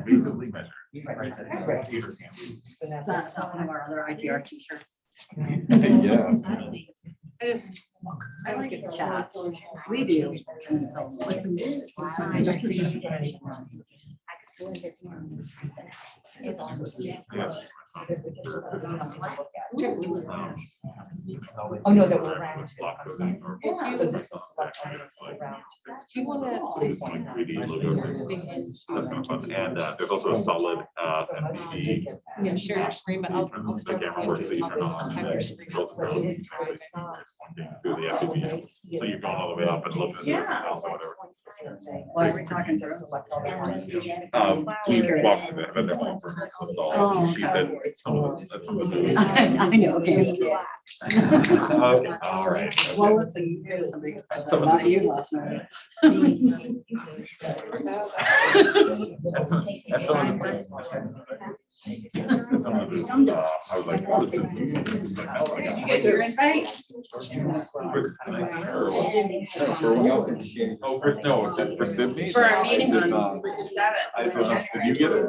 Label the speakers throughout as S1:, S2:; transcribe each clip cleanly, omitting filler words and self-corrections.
S1: Reasonably measured.
S2: That's one of our other IGR t-shirts.
S1: Yeah.
S2: I don't get the chat. We do.
S3: Oh, no, that we're around. So this was around.
S4: Do you want to say something?
S1: And there's also a solid FPV.
S4: Yeah, share your screen, but I'll
S1: The
S4: start.
S1: camera works, so you turn on.
S4: Have your screen up, so it's right.
S1: Through the FPV. So you're going all the way up and looking at this house or whatever.
S2: Well, are we talking
S1: We walked through that, but that's all. She said.
S2: I know, okay.
S1: All right.
S2: Well, let's see. Here's somebody who said about you last night.
S1: I was like, oh, this is.
S4: Did you get your invite?
S1: Oh, no, for Sydney?
S4: For our meeting on
S1: I don't know. Did you get it?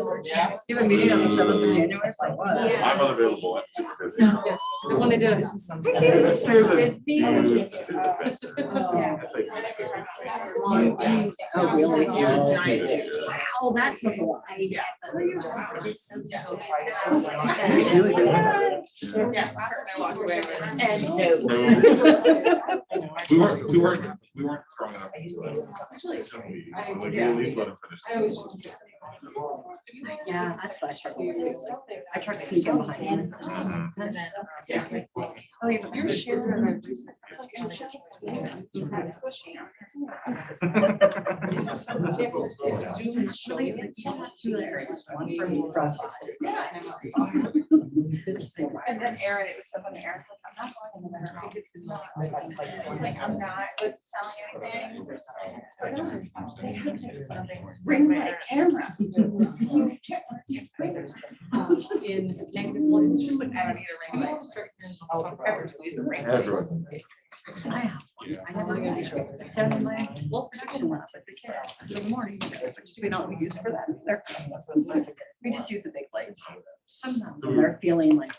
S2: You have a meeting on the 7th of January? Like what?
S1: I'm unavailable. I'm super busy.
S4: I want to do it.
S2: Oh, really? Wow, that says a lot.
S4: And
S1: We weren't throwing it up.
S2: Yeah, that's what I struggle with too. I try to sneak in behind you. Oh, yeah, but
S4: you're sharing. Zoom's showing.
S3: And then Aaron, it was so funny, Aaron said, I'm not going in there. I think it's in the- She's like, I'm not selling anything. Bring my camera.
S4: In negative one.
S3: She's like, I don't need a ring light.
S4: Start hearing lots
S3: Oh,
S4: of
S3: Peppers needs a ring light.
S1: Everyone.
S2: I have. I never got to show. Send my well protection lab with the kids in the morning. We don't use for that either. We just use the big lights. Sometimes when they're feeling like.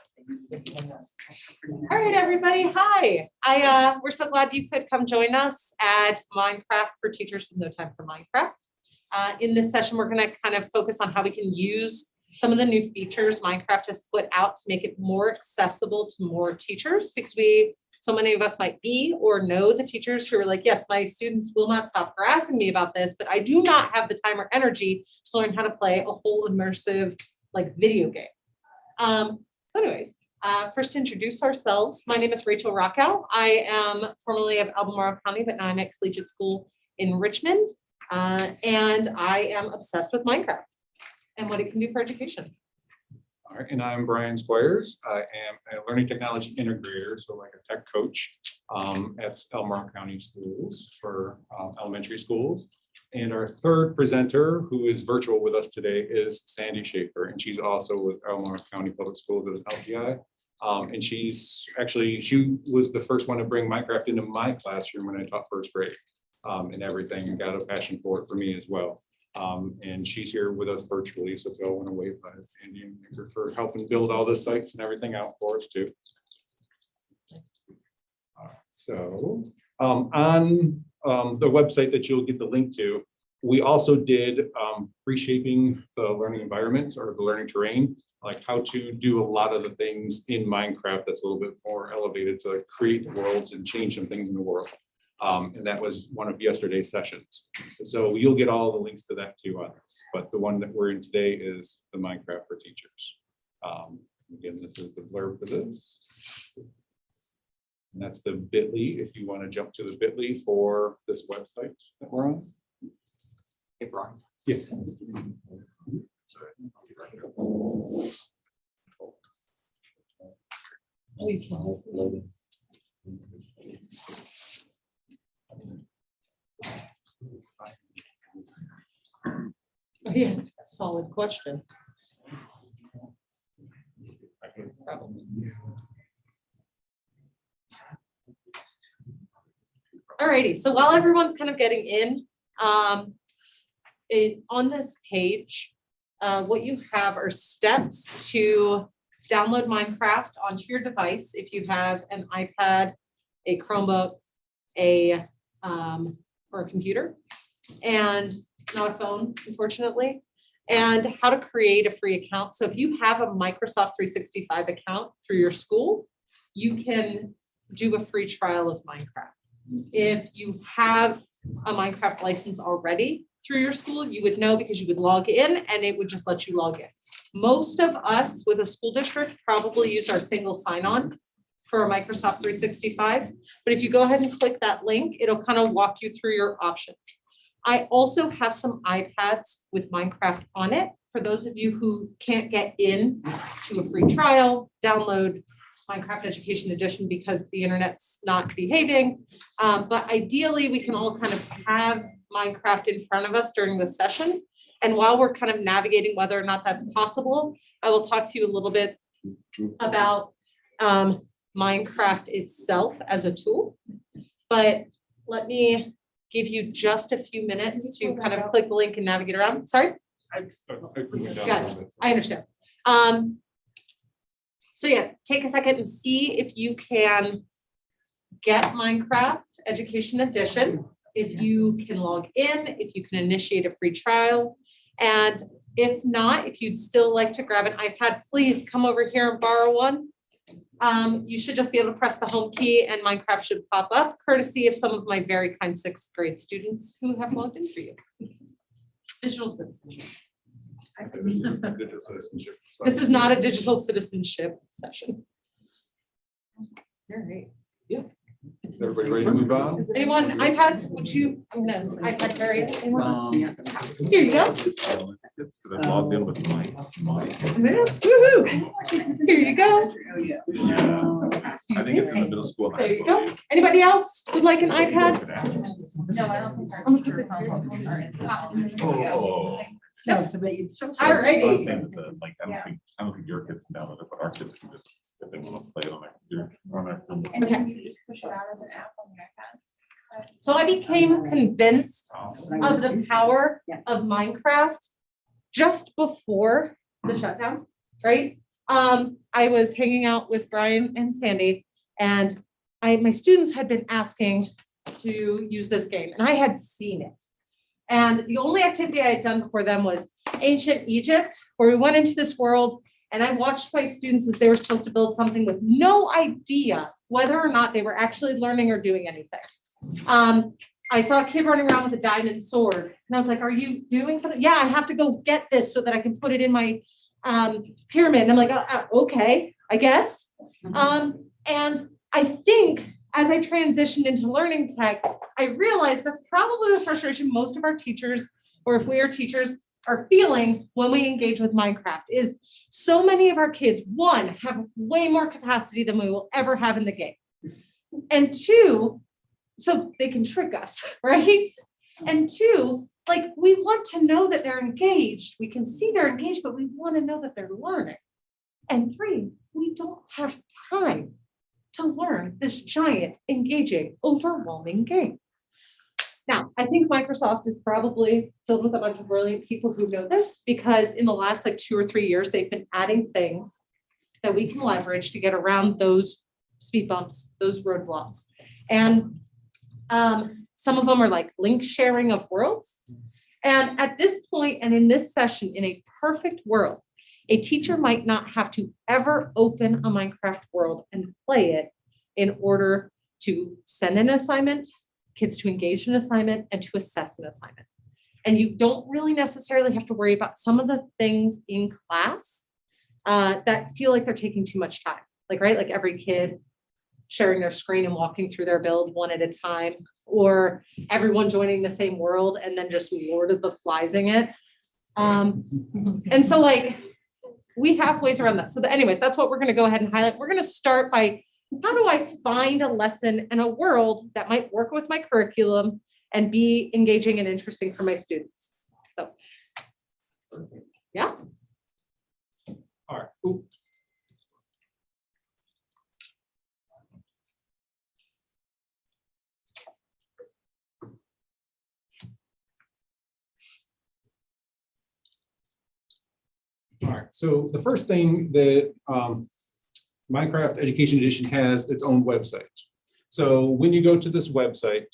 S4: All right, everybody. Hi. We're so glad you could come join us at Minecraft for Teachers with No Time for Minecraft. In this session, we're going to kind of focus on how we can use some of the new features Minecraft has put out to make it more accessible to more teachers, because so many of us might be or know the teachers who are like, yes, my students will not stop harassing me about this, but I do not have the time or energy to learn how to play a whole immersive like video game. So anyways, first to introduce ourselves. My name is Rachel Rockow. I am formerly of Albemarle County, but now I'm at Collegiate School in Richmond. And I am obsessed with Minecraft and what it can do for education.
S5: All right, and I'm Brian Squires. I am a learning technology integrator, so like a tech coach at Albemarle County Schools for elementary schools. And our third presenter, who is virtual with us today, is Sandy Schaefer, and she's also with Albemarle County Public Schools as an LTI. And she was the first one to bring Minecraft into my classroom when I taught first grade and everything, and got a passion for it for me as well. And she's here with us virtually, so if y'all want to wave at Sandy and thank her for helping build all the sites and everything out for us too. So on the website that you'll get the link to, we also did reshaping the learning environments or the learning terrain, like how to do a lot of the things in Minecraft that's a little bit more elevated to create worlds and change some things in the world. And that was one of yesterday's sessions. So you'll get all the links to that too on this, but the one that we're in today is the Minecraft for Teachers. Again, this is the blurb for this. And that's the bit.ly if you want to jump to the bit.ly for this website that we're on. Hey, Brian. Yeah.
S4: Yeah, solid question. Probably. Alrighty, so while everyone's kind of getting in, on this page, what you have are steps to download Minecraft onto your device. If you have an iPad, a Chromebook, or a computer, and not a phone, unfortunately, and how to create a free account. So if you have a Microsoft 365 account through your school, you can do a free trial of Minecraft. If you have a Minecraft license already through your school, you would know because you would log in and it would just let you log in. Most of us with a school district probably use our single sign-on for a Microsoft 365. But if you go ahead and click that link, it'll kind of walk you through your options. I also have some iPads with Minecraft on it. For those of you who can't get in to a free trial, download Minecraft Education Edition because the internet's not behaving. But ideally, we can all kind of have Minecraft in front of us during the session. And while we're kind of navigating whether or not that's possible, I will talk to you a little bit about Minecraft itself as a tool. But let me give you just a few minutes to kind of click the link and navigate around. Sorry? Got it. I understand. So yeah, take a second and see if you can get Minecraft Education Edition, if you can log in, if you can initiate a free trial. And if not, if you'd still like to grab an iPad, please come over here and borrow one. You should just be able to press the home key and Minecraft should pop up, courtesy of some of my very kind 6th grade students who have logged in for you. Digital citizenship. This is not a digital citizenship session. All right.
S5: Yeah. Is everybody ready to move on?
S4: Anyone, iPads, would you, I'm gonna iPad carry it. Anyone? Here you go.
S1: I logged in with my.
S4: There it is. Woohoo. Here you go.
S1: Yeah. I think it's in the middle school.
S4: There you go. Anybody else would like an iPad?
S3: No, I don't think.
S1: Oh.
S2: No, so but it's so.
S4: All righty.
S1: Like, I don't think your kids can download it, but our kids can just, if they want to play it on their computer, on their Chromebook.
S3: And
S4: Okay.
S3: you can just push it out as an app on the iPad.
S4: So I became convinced of the power of Minecraft just before the shutdown, right? I was hanging out with Brian and Sandy, and my students had been asking to use this game, and I had seen it. And the only activity I had done for them was ancient Egypt, where we went into this world, and I watched my students as they were supposed to build something with no idea whether or not they were actually learning or doing anything. I saw a kid running around with a diamond sword, and I was like, are you doing something? Yeah, I have to go get this so that I can put it in my pyramid. And I'm like, okay, I guess. And I think as I transitioned into learning tech, I realized that's probably the frustration most of our teachers, or if we are teachers, are feeling when we engage with Minecraft is so many of our kids, one, have way more capacity than we will ever have in the game. And two, so they can trick us, right? And two, like we want to know that they're engaged. We can see they're engaged, but we want to know that they're learning. And three, we don't have time to learn this giant, engaging, overwhelming game. Now, I think Microsoft is probably filled with a bunch of brilliant people who know this because in the last like 2 or 3 years, they've been adding things that we can leverage to get around those speed bumps, those roadblocks. And some of them are like link sharing of worlds. And at this point and in this session, in a perfect world, a teacher might not have to ever open a Minecraft world and play it in order to send an assignment, kids to engage in an assignment, and to assess an assignment. And you don't really necessarily have to worry about some of the things in class that feel like they're taking too much time. Like, right, like every kid sharing their screen and walking through their build one at a time, or everyone joining the same world and then just Lord of the Fliesing it. And so like, we have ways around that. So anyways, that's what we're gonna go ahead and highlight. We're gonna start by, how do I find a lesson in a world that might work with my curriculum and be engaging and interesting for my students? So, yeah.
S5: All right. Ooh. All right, so the first thing that Minecraft Education Edition has its own website. So when you go to this website,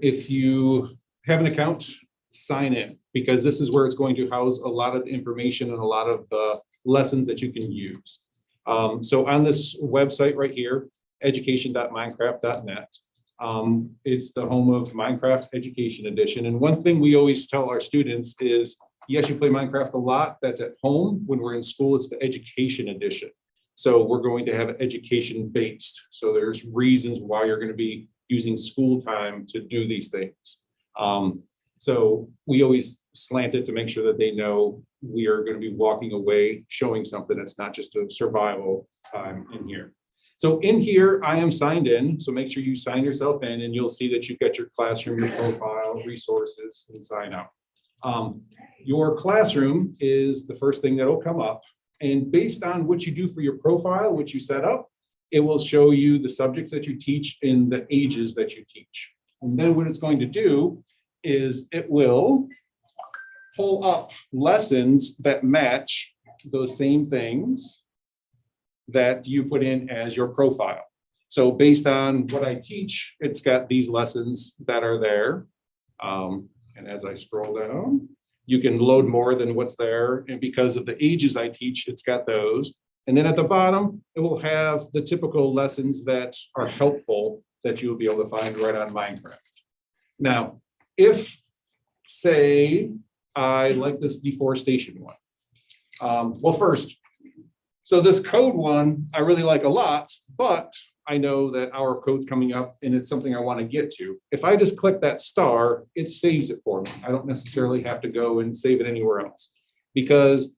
S5: if you have an account, sign in, because this is where it's going to house a lot of information and a lot of the lessons that you can use. So on this website right here, education.minecraft.net, it's the home of Minecraft Education Edition. And one thing we always tell our students is, yes, you play Minecraft a lot. That's at home. When we're in school, it's the Education Edition. So we're going to have education based. So there's reasons why you're going to be using school time to do these things. So we always slant it to make sure that they know we are going to be walking away, showing something that's not just a survival time in here. So in here, I am signed in. So make sure you sign yourself in, and you'll see that you've got your classroom, your profile, resources, and sign up. Your classroom is the first thing that'll come up. And based on what you do for your profile, what you set up, it will show you the subjects that you teach in the ages that you teach. And then what it's going to do is it will pull up lessons that match those same things that you put in as your profile. So based on what I teach, it's got these lessons that are there. And as I scroll down, you can load more than what's there. And because of the ages I teach, it's got those. And then at the bottom, it will have the typical lessons that are helpful that you'll be able to find right on Minecraft. Now, if, say, I like this deforestation one. Well, first, so this code one, I really like a lot, but I know that hour of code's coming up and it's something I want to get to. If I just click that star, it saves it for me. I don't necessarily have to go and save it anywhere else, because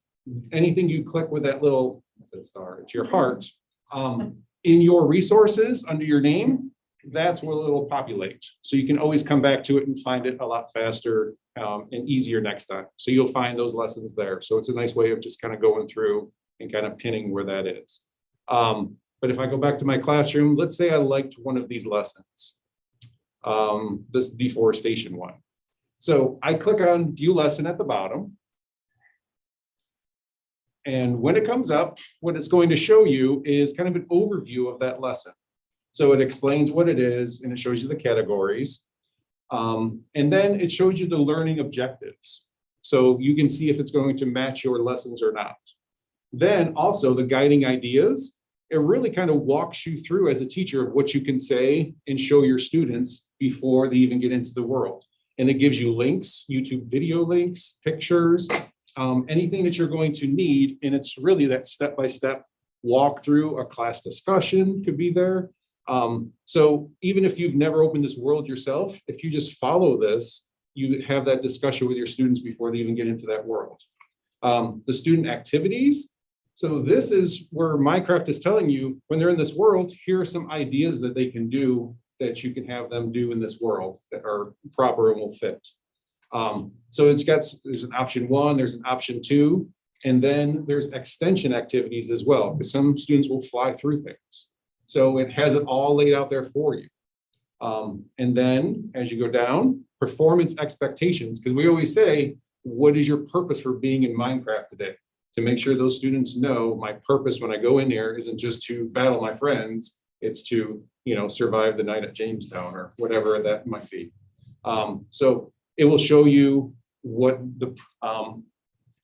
S5: anything you click with that little, what's that star? It's your heart. In your resources under your name, that's where it'll populate. So you can always come back to it and find it a lot faster and easier next time. So you'll find those lessons there. So it's a nice way of just kind of going through and kind of pinning where that is. But if I go back to my classroom, let's say I liked one of these lessons, this deforestation one. So I click on view lesson at the bottom. And when it comes up, what it's going to show you is kind of an overview of that lesson. So it explains what it is and it shows you the categories. And then it shows you the learning objectives. So you can see if it's going to match your lessons or not. Then also the guiding ideas. It really kind of walks you through as a teacher of what you can say and show your students before they even get into the world. And it gives you links, YouTube video links, pictures, anything that you're going to need. And it's really that step-by-step walk through. A class discussion could be there. So even if you've never opened this world yourself, if you just follow this, you have that discussion with your students before they even get into that world. The student activities. So this is where Minecraft is telling you when they're in this world, here are some ideas that they can do that you can have them do in this world that are proper and will fit. So there's an option 1, there's an option 2, and then there's extension activities as well, because some students will fly through things. So it has it all laid out there for you. And then as you go down, performance expectations, because we always say, what is your purpose for being in Minecraft today? To make sure those students know my purpose when I go in there isn't just to battle my friends, it's to, survive the night at Jamestown or whatever that might be. So it will show you what the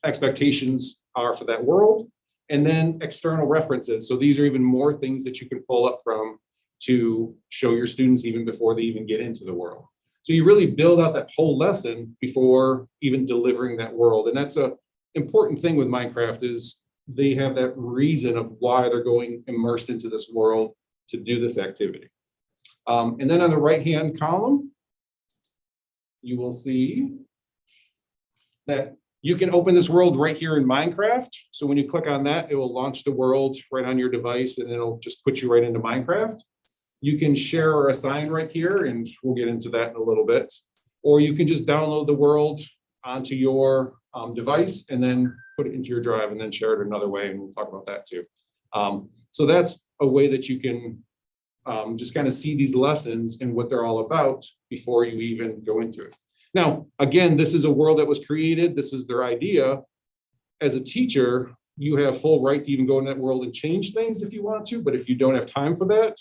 S5: expectations are for that world. And then external references. So these are even more things that you can pull up from to show your students even before they even get into the world. So you really build out that whole lesson before even delivering that world. And that's a important thing with Minecraft is they have that reason of why they're going immersed into this world to do this activity. And then on the right-hand column, you will see that you can open this world right here in Minecraft. So when you click on that, it will launch the world right on your device and it'll just put you right into Minecraft. You can share or assign right here, and we'll get into that in a little bit. Or you can just download the world onto your device and then put it into your drive and then share it another way, and we'll talk about that too. So that's a way that you can just kind of see these lessons and what they're all about before you even go into it. Now, again, this is a world that was created. This is their idea. as a teacher, you have full right to even go in that world and change things if you want to, but if you don't have time for that,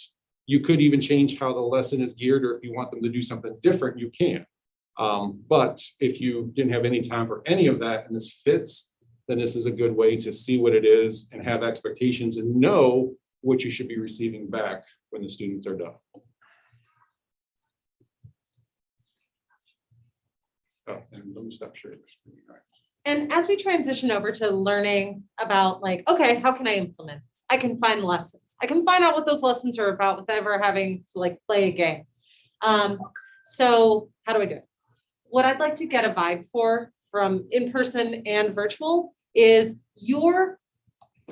S5: you could even change how the lesson is geared, or if you want them to do something different, you can. But if you didn't have any time for any of that and this fits, then this is a good way to see what it is and have expectations and know what you should be receiving back when the students are done. Oh, and let me stop sharing the screen. All right.
S4: And as we transition over to learning about like, okay, how can I implement this? I can find lessons. I can find out what those lessons are about without ever having to like play a game. So how do I do it? What I'd like to get a vibe for from in-person and virtual is your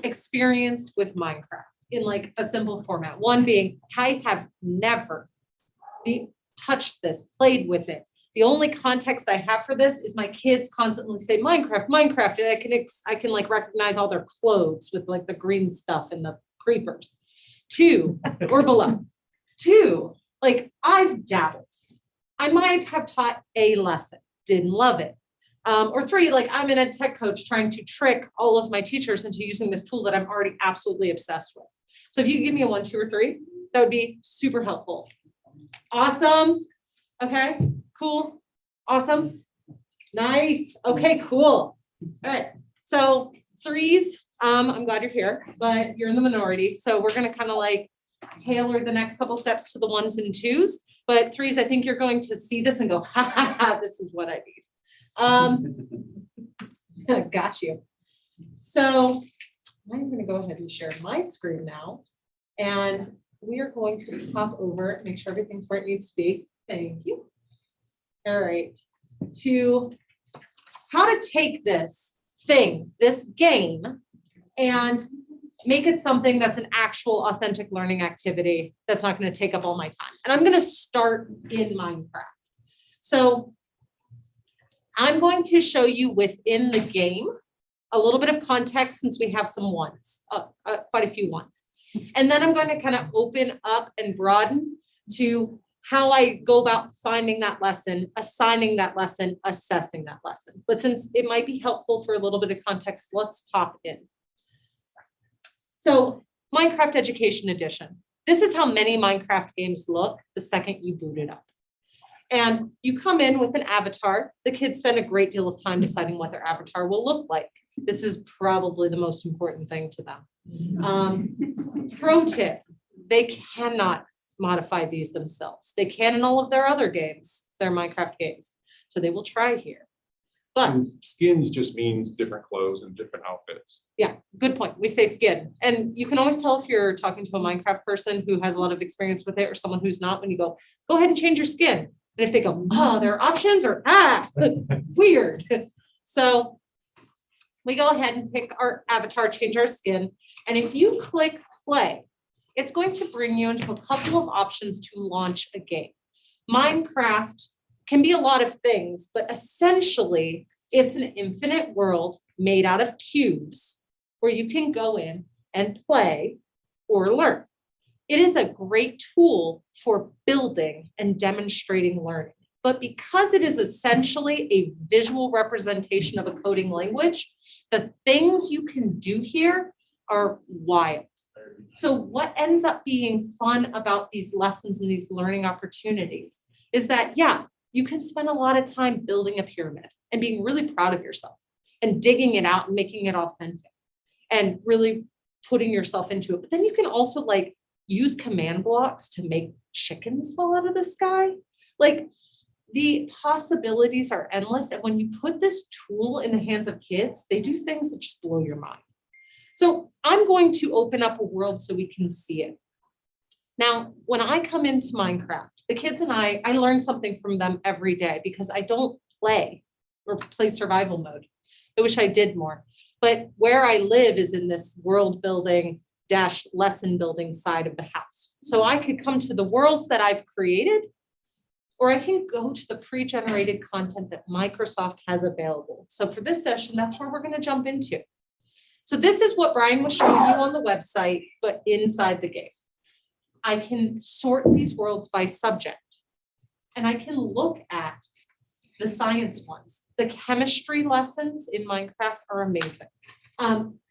S4: experience with Minecraft in like a simple format. One being, I have never touched this, played with it. The only context I have for this is my kids constantly say Minecraft, Minecraft, and I can like recognize all their clothes with like the green stuff and the creepers. 2, or below. 2, like I've dabbled. I might have taught a lesson, didn't love it. Or 3, like I'm an ed tech coach trying to trick all of my teachers into using this tool that I'm already absolutely obsessed with. So if you give me a 1, 2, or 3, that would be super helpful. Awesome. Okay, cool. Awesome. Nice. Okay, cool. All right. So 3s, I'm glad you're here, but you're in the minority. So we're going to kind of like tailor the next couple steps to the 1s and 2s. But 3s, I think you're going to see this and go, ha ha ha, this is what I need. Got you. So I'm going to go ahead and share my screen now. And we are going to pop over, make sure everything's where it needs to be. Thank you. All right. To how to take this thing, this game, and make it something that's an actual authentic learning activity that's not going to take up all my time. And I'm going to start in Minecraft. So I'm going to show you within the game a little bit of context since we have some 1s, quite a few 1s. And then I'm going to kind of open up and broaden to how I go about finding that lesson, assigning that lesson, assessing that lesson. But since it might be helpful for a little bit of context, let's pop in. So Minecraft Education Edition. This is how many Minecraft games look the second you boot it up. And you come in with an avatar. The kids spend a great deal of time deciding what their avatar will look like. This is probably the most important thing to them. Pro tip, they cannot modify these themselves. They can in all of their other games, their Minecraft games. So they will try here. But
S5: And skins just means different clothes and different outfits.
S4: yeah, good point. We say skin. And you can always tell if you're talking to a Minecraft person who has a lot of experience with it or someone who's not when you go ahead and change your skin. And if they go, oh, there are options or weird. So we go ahead and pick our avatar, change our skin. And if you click play, it's going to bring you into a couple of options to launch a game. Minecraft can be a lot of things, but essentially it's an infinite world made out of cubes where you can go in and play or learn. It is a great tool for building and demonstrating learning. But because it is essentially a visual representation of a coding language, the things you can do here are wild. So what ends up being fun about these lessons and these learning opportunities is that, yeah, you can spend a lot of time building a pyramid and being really proud of yourself and digging it out and making it authentic and really putting yourself into it. But then you can also like use command blocks to make chickens fall out of the sky. Like the possibilities are endless. And when you put this tool in the hands of kids, they do things that just blow your mind. So I'm going to open up a world so we can see it. Now, when I come into Minecraft, the kids and I learn something from them every day because I don't play or play survival mode. I wish I did more. But where I live is in this world building / lesson building side of the house. So I could come to the worlds that I've created, or I can go to the pre-generated content that Microsoft has available. So for this session, that's where we're going to jump into. So this is what Brian was showing you on the website, but inside the game. I can sort these worlds by subject, and I can look at the science ones. The chemistry lessons in Minecraft are amazing.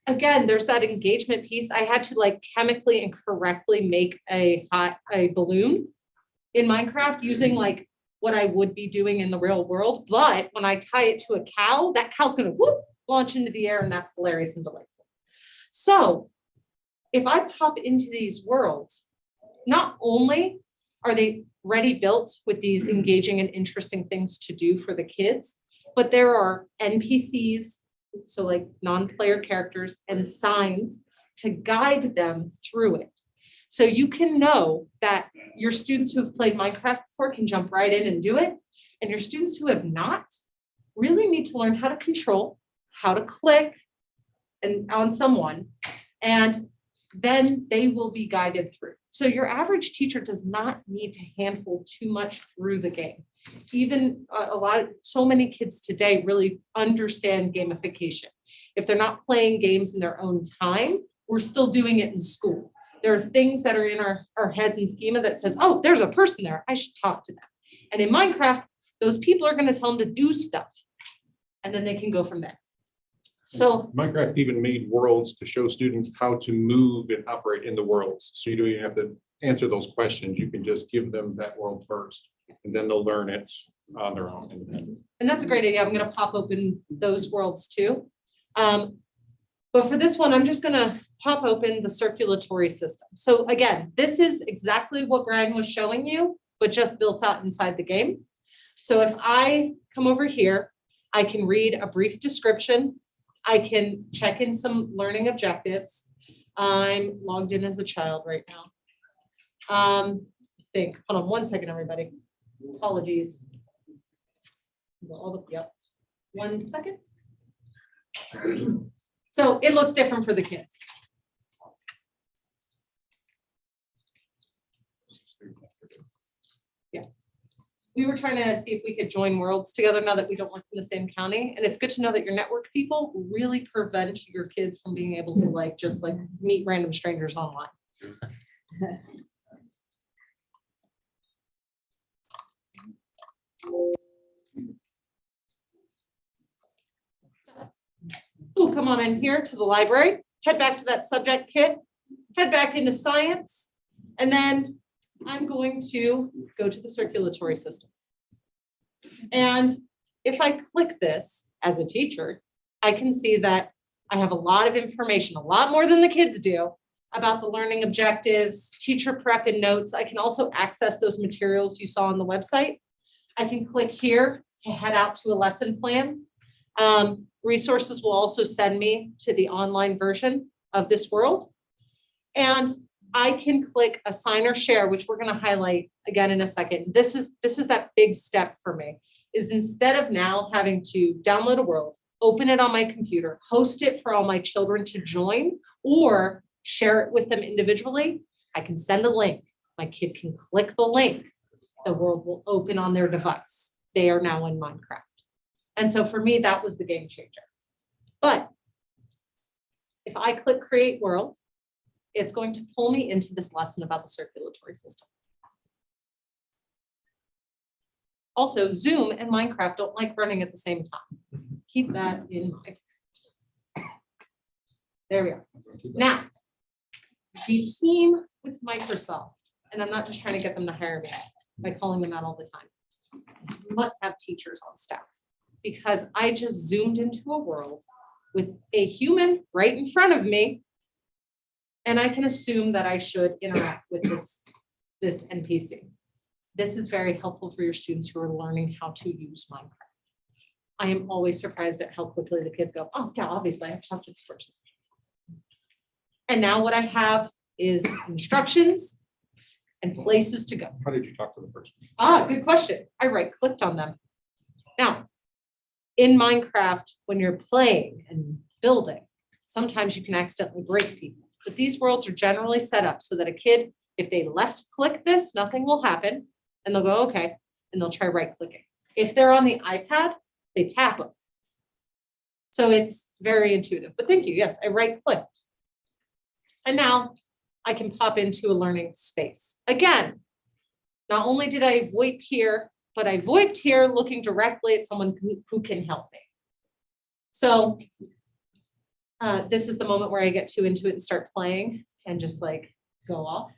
S4: Again, there's that engagement piece. I had to like chemically and correctly make a balloon in Minecraft using like what I would be doing in the real world. But when I tie it to a cow, that cow's gonna whoop, launch into the air, and that's hilarious and delightful. So if I pop into these worlds, not only are they ready built with these engaging and interesting things to do for the kids, but there are NPCs, so like non-player characters, and signs to guide them through it. So you can know that your students who have played Minecraft before can jump right in and do it. And your students who have not really need to learn how to control, how to click and on someone, and then they will be guided through. So your average teacher does not need to handhold too much through the game. Even so many kids today really understand gamification. If they're not playing games in their own time, we're still doing it in school. There are things that are in our heads and schema that says, oh, there's a person there, I should talk to them. And in Minecraft, those people are going to tell them to do stuff, and then they can go from there. So
S5: Minecraft even made worlds to show students how to move and operate in the worlds. So you don't even have to answer those questions. You can just give them that world first, and then they'll learn it on their own.
S4: And that's a great idea. I'm going to pop open those worlds too. But for this one, I'm just going to pop open the circulatory system. So again, this is exactly what Brian was showing you, but just built out inside the game. So if I come over here, I can read a brief description. I can check in some learning objectives. I'm logged in as a child right now. I think, hold on one second, everybody. Apologies. Yep. 1 second. So it looks different for the kids. Yeah. We were trying to see if we could join worlds together now that we don't work in the same county. And it's good to know that your network people really prevent your kids from being able to like, just like meet random strangers online. Ooh, come on in here to the library, head back to that subject kit, head back into science, and then I'm going to go to the circulatory system. And if I click this as a teacher, I can see that I have a lot of information, a lot more than the kids do, about the learning objectives, teacher prep and notes. I can also access those materials you saw on the website. I can click here to head out to a lesson plan. Resources will also send me to the online version of this world. And I can click assign or share, which we're going to highlight again in a second. This is that big step for me, is instead of now having to download a world, open it on my computer, host it for all my children to join, or share it with them individually, I can send a link. My kid can click the link. The world will open on their device. They are now in Minecraft. And so for me, that was the game changer. But if I click create world, it's going to pull me into this lesson about the circulatory system. Also, Zoom and Minecraft don't like running at the same time. Keep that in mind. There we are. Now, the team with Microsoft, and I'm not just trying to get them to hire me by calling them out all the time, must have teachers on staff, because I just zoomed into a world with a human right in front of me, and I can assume that I should interact with this NPC. This is very helpful for your students who are learning how to use Minecraft. I am always surprised at how quickly the kids go, oh yeah, obviously I have to talk to this person. And now what I have is instructions and places to go.
S5: How did you talk to the person?
S4: Good question. I right-clicked on them. Now, in Minecraft, when you're playing and building, sometimes you can accidentally break people. But these worlds are generally set up so that a kid, if they left-click this, nothing will happen. And they'll go, okay, and they'll try right-clicking. If they're on the iPad, they tap them. So it's very intuitive. But thank you. Yes, I right-clicked. And now I can pop into a learning space. Again, not only did I VoIP here, but I VoIPed here looking directly at someone who can help me. So this is the moment where I get too into it and start playing and just like go off.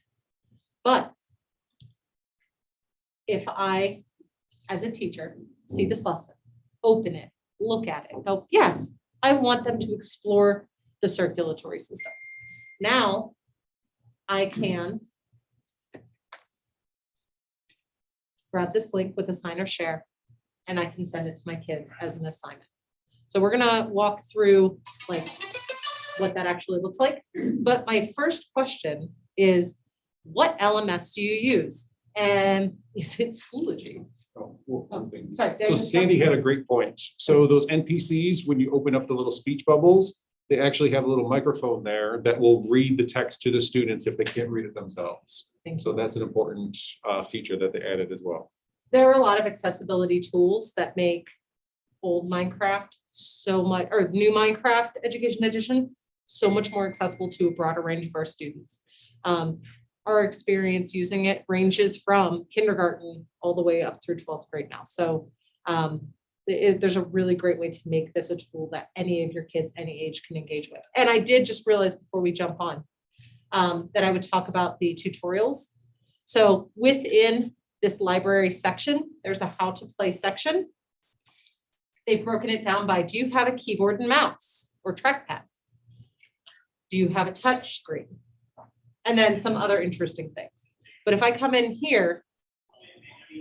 S4: But if I, as a teacher, see this lesson, open it, look at it, go, yes, I want them to explore the circulatory system. Now I can grab this link with assign or share, and I can send it to my kids as an assignment. So we're gonna walk through like what that actually looks like. But my first question is, what LMS do you use? And is it Schoology? Sorry.
S5: So Sandy had a great point. So those NPCs, when you open up the little speech bubbles, they actually have a little microphone there that will read the text to the students if they can't read it themselves. So that's an important feature that they added as well.
S4: There are a lot of accessibility tools that make old Minecraft so much, or new Minecraft Education Edition, so much more accessible to a broader range of our students. Our experience using it ranges from kindergarten all the way up through 12th grade now. So there's a really great way to make this a tool that any of your kids, any age, can engage with. And I did just realize before we jump on that I would talk about the tutorials. So within this library section, there's a how to play section. They've broken it down by, do you have a keyboard and mouse or trackpad? Do you have a touch screen? And then some other interesting things. But if I come in here,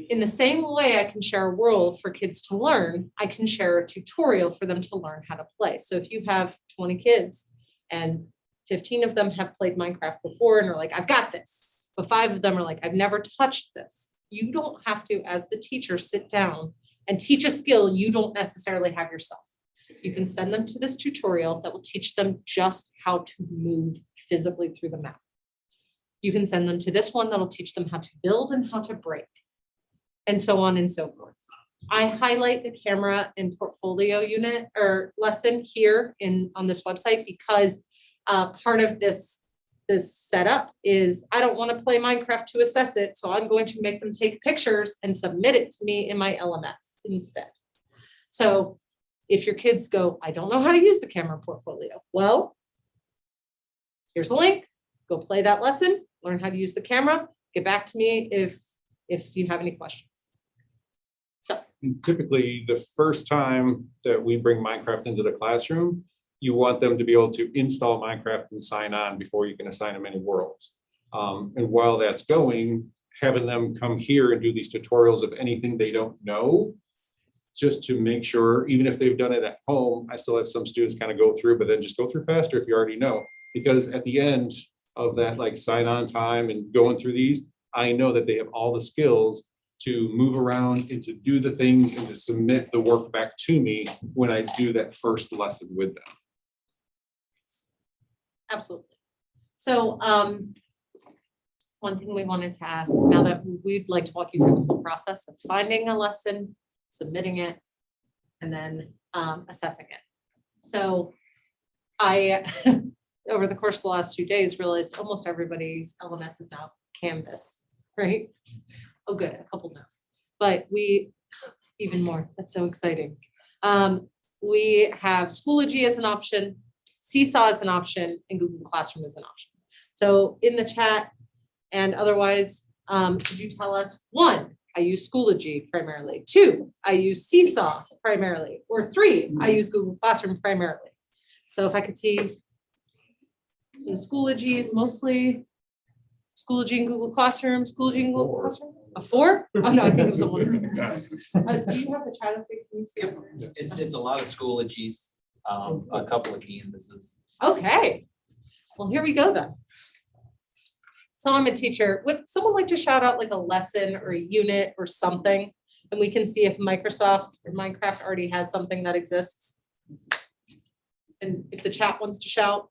S4: in the same way I can share a world for kids to learn, I can share a tutorial for them to learn how to play. So if you have 20 kids and 15 of them have played Minecraft before and are like, I've got this, but 5 of them are like, I've never touched this. You don't have to, as the teacher, sit down and teach a skill you don't necessarily have yourself. You can send them to this tutorial that will teach them just how to move physically through the map. You can send them to this one that'll teach them how to build and how to break, and so on and so forth. I highlight the camera and portfolio unit or lesson here on this website because part of this setup is I don't want to play Minecraft to assess it, so I'm going to make them take pictures and submit it to me in my LMS instead. So if your kids go, I don't know how to use the camera portfolio, well, here's a link. Go play that lesson, learn how to use the camera, get back to me if you have any questions. So
S5: typically, the first time that we bring Minecraft into the classroom, you want them to be able to install Minecraft and sign on before you can assign them any worlds. And while that's going, having them come here and do these tutorials of anything they don't know, just to make sure, even if they've done it at home, I still have some students kind of go through, but then just go through faster if you already know, because at the end of that like sign on time and going through these, I know that they have all the skills to move around and to do the things and to submit the work back to me when I do that first lesson with them.
S4: Absolutely. So one thing we wanted to ask, now that we'd like to walk you through the whole process of finding a lesson, submitting it, and then assessing it. So I, over the course of the last 2 days, realized almost everybody's LMS is now Canvas, right? Oh, good, a couple knows, but we, even more, that's so exciting. We have Schoology as an option, Seesaw as an option, and Google Classroom as an option. So in the chat and otherwise, could you tell us, 1, I use Schoology primarily, 2, I use Seesaw primarily, or 3, I use Google Classroom primarily. So if I could see some Schoologies, mostly Schoology and Google Classroom, Schoology and Google Classroom. A 4? Oh no, I think it was a 1. Do you have the chat up there? Can you see it?
S6: It's a lot of Schoologies, a couple of Canvases.
S4: Okay, well, here we go then. So I'm a teacher. Would someone like to shout out like a lesson or a unit or something? And we can see if Microsoft or Minecraft already has something that exists. And if the chat wants to shout.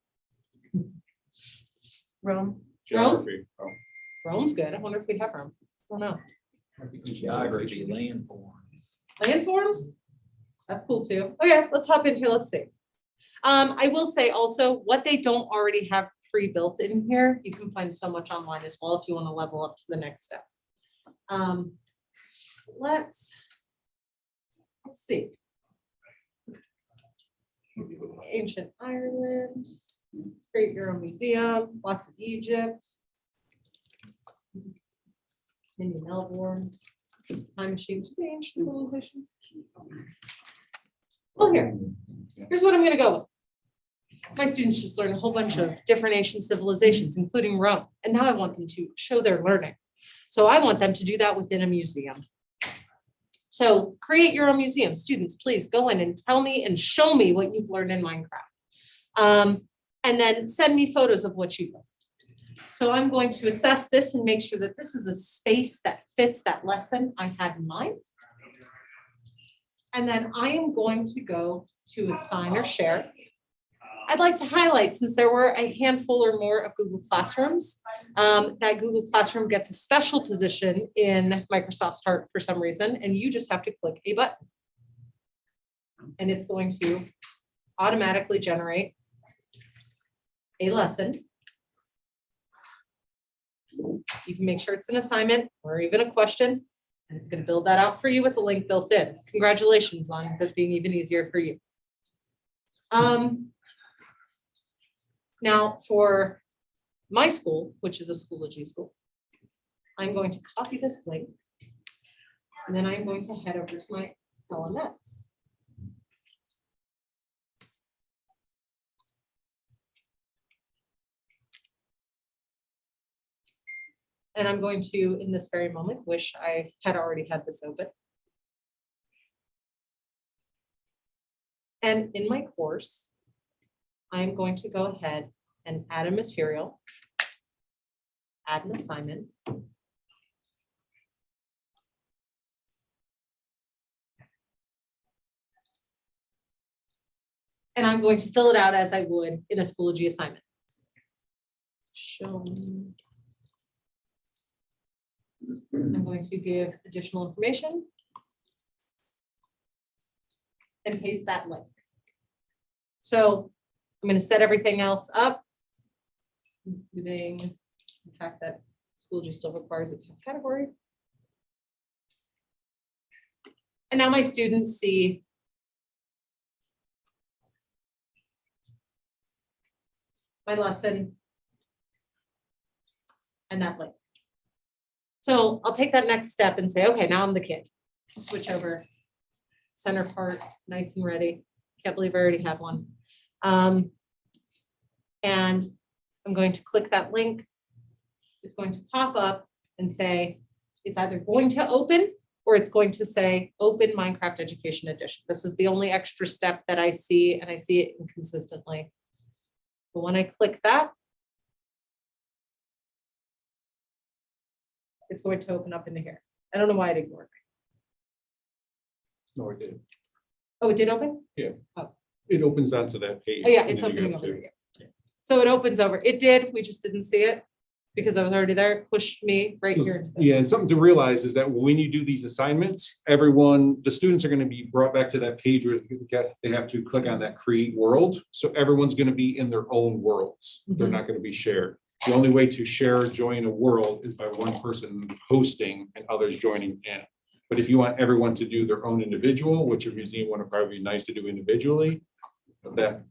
S4: Rome.
S5: Geography.
S4: Rome's good. I wonder if we have Rome. I don't know.
S6: Geography, landforms.
S4: Landforms? That's cool too. Okay, let's hop in here. Let's see. I will say also what they don't already have pre-built in here, you can find so much online as well if you want to level up to the next step. let's see. Ancient Ireland, Great Euro Museum, lots of Egypt. Mini Melbourne, time machine, just the ancient civilizations. Well, here's what I'm gonna go with. My students just learned a whole bunch of different ancient civilizations, including Rome, and now I want them to show their learning. So I want them to do that within a museum. So create your own museum. Students, please go in and tell me and show me what you've learned in Minecraft. And then send me photos of what you learned. So I'm going to assess this and make sure that this is a space that fits that lesson I had in mind. And then I am going to go to assign or share. I'd like to highlight, since there were a handful or more of Google Classrooms, that Google Classroom gets a special position in Microsoft's heart for some reason, and you just have to click a button. And it's going to automatically generate a lesson. You can make sure it's an assignment or even a question, and it's going to build that out for you with the link built in. Congratulations on this being even easier for you. Now for my school, which is a Schoology school, I'm going to copy this link, and then I'm going to head over to my LMS. And I'm going to, in this very moment, wish I had already had this open. And in my course, I'm going to go ahead and add a material, add an assignment. And I'm going to fill it out as I would in a Schoology assignment. Show me. I'm going to give additional information and paste that link. So I'm going to set everything else up, including the fact that Schoology still requires a category. And now my students see my lesson and that link. So I'll take that next step and say, okay, now I'm the kid. Switch over, center part, nice and ready. Can't believe I already have one. And I'm going to click that link. It's going to pop up and say, it's either going to open or it's going to say Open Minecraft Education Edition. This is the only extra step that I see, and I see it inconsistently. But when I click that, it's going to open up into here. I don't know why it ignored me.
S5: No, it did.
S4: Oh, it did open?
S5: Yeah.
S4: Oh.
S5: It opens onto that page.
S4: Oh, yeah,
S5: and
S4: it's
S5: then you
S4: opening
S5: go
S4: over
S5: to-
S4: there. Yeah. So it opens over. It did. We just didn't see it because I was already there. It pushed me right
S5: So,
S4: here into this.
S5: Yeah, and something to realize is that when you do these assignments, the students are going to be brought back to that page where they have to click on that create world. So everyone's going to be in their own worlds. They're
S4: Mhm.
S5: not going to be shared. The only way to share, join a world is by one person hosting and others joining in. But if you want everyone to do their own individual, which a museum would probably be nice to do individually,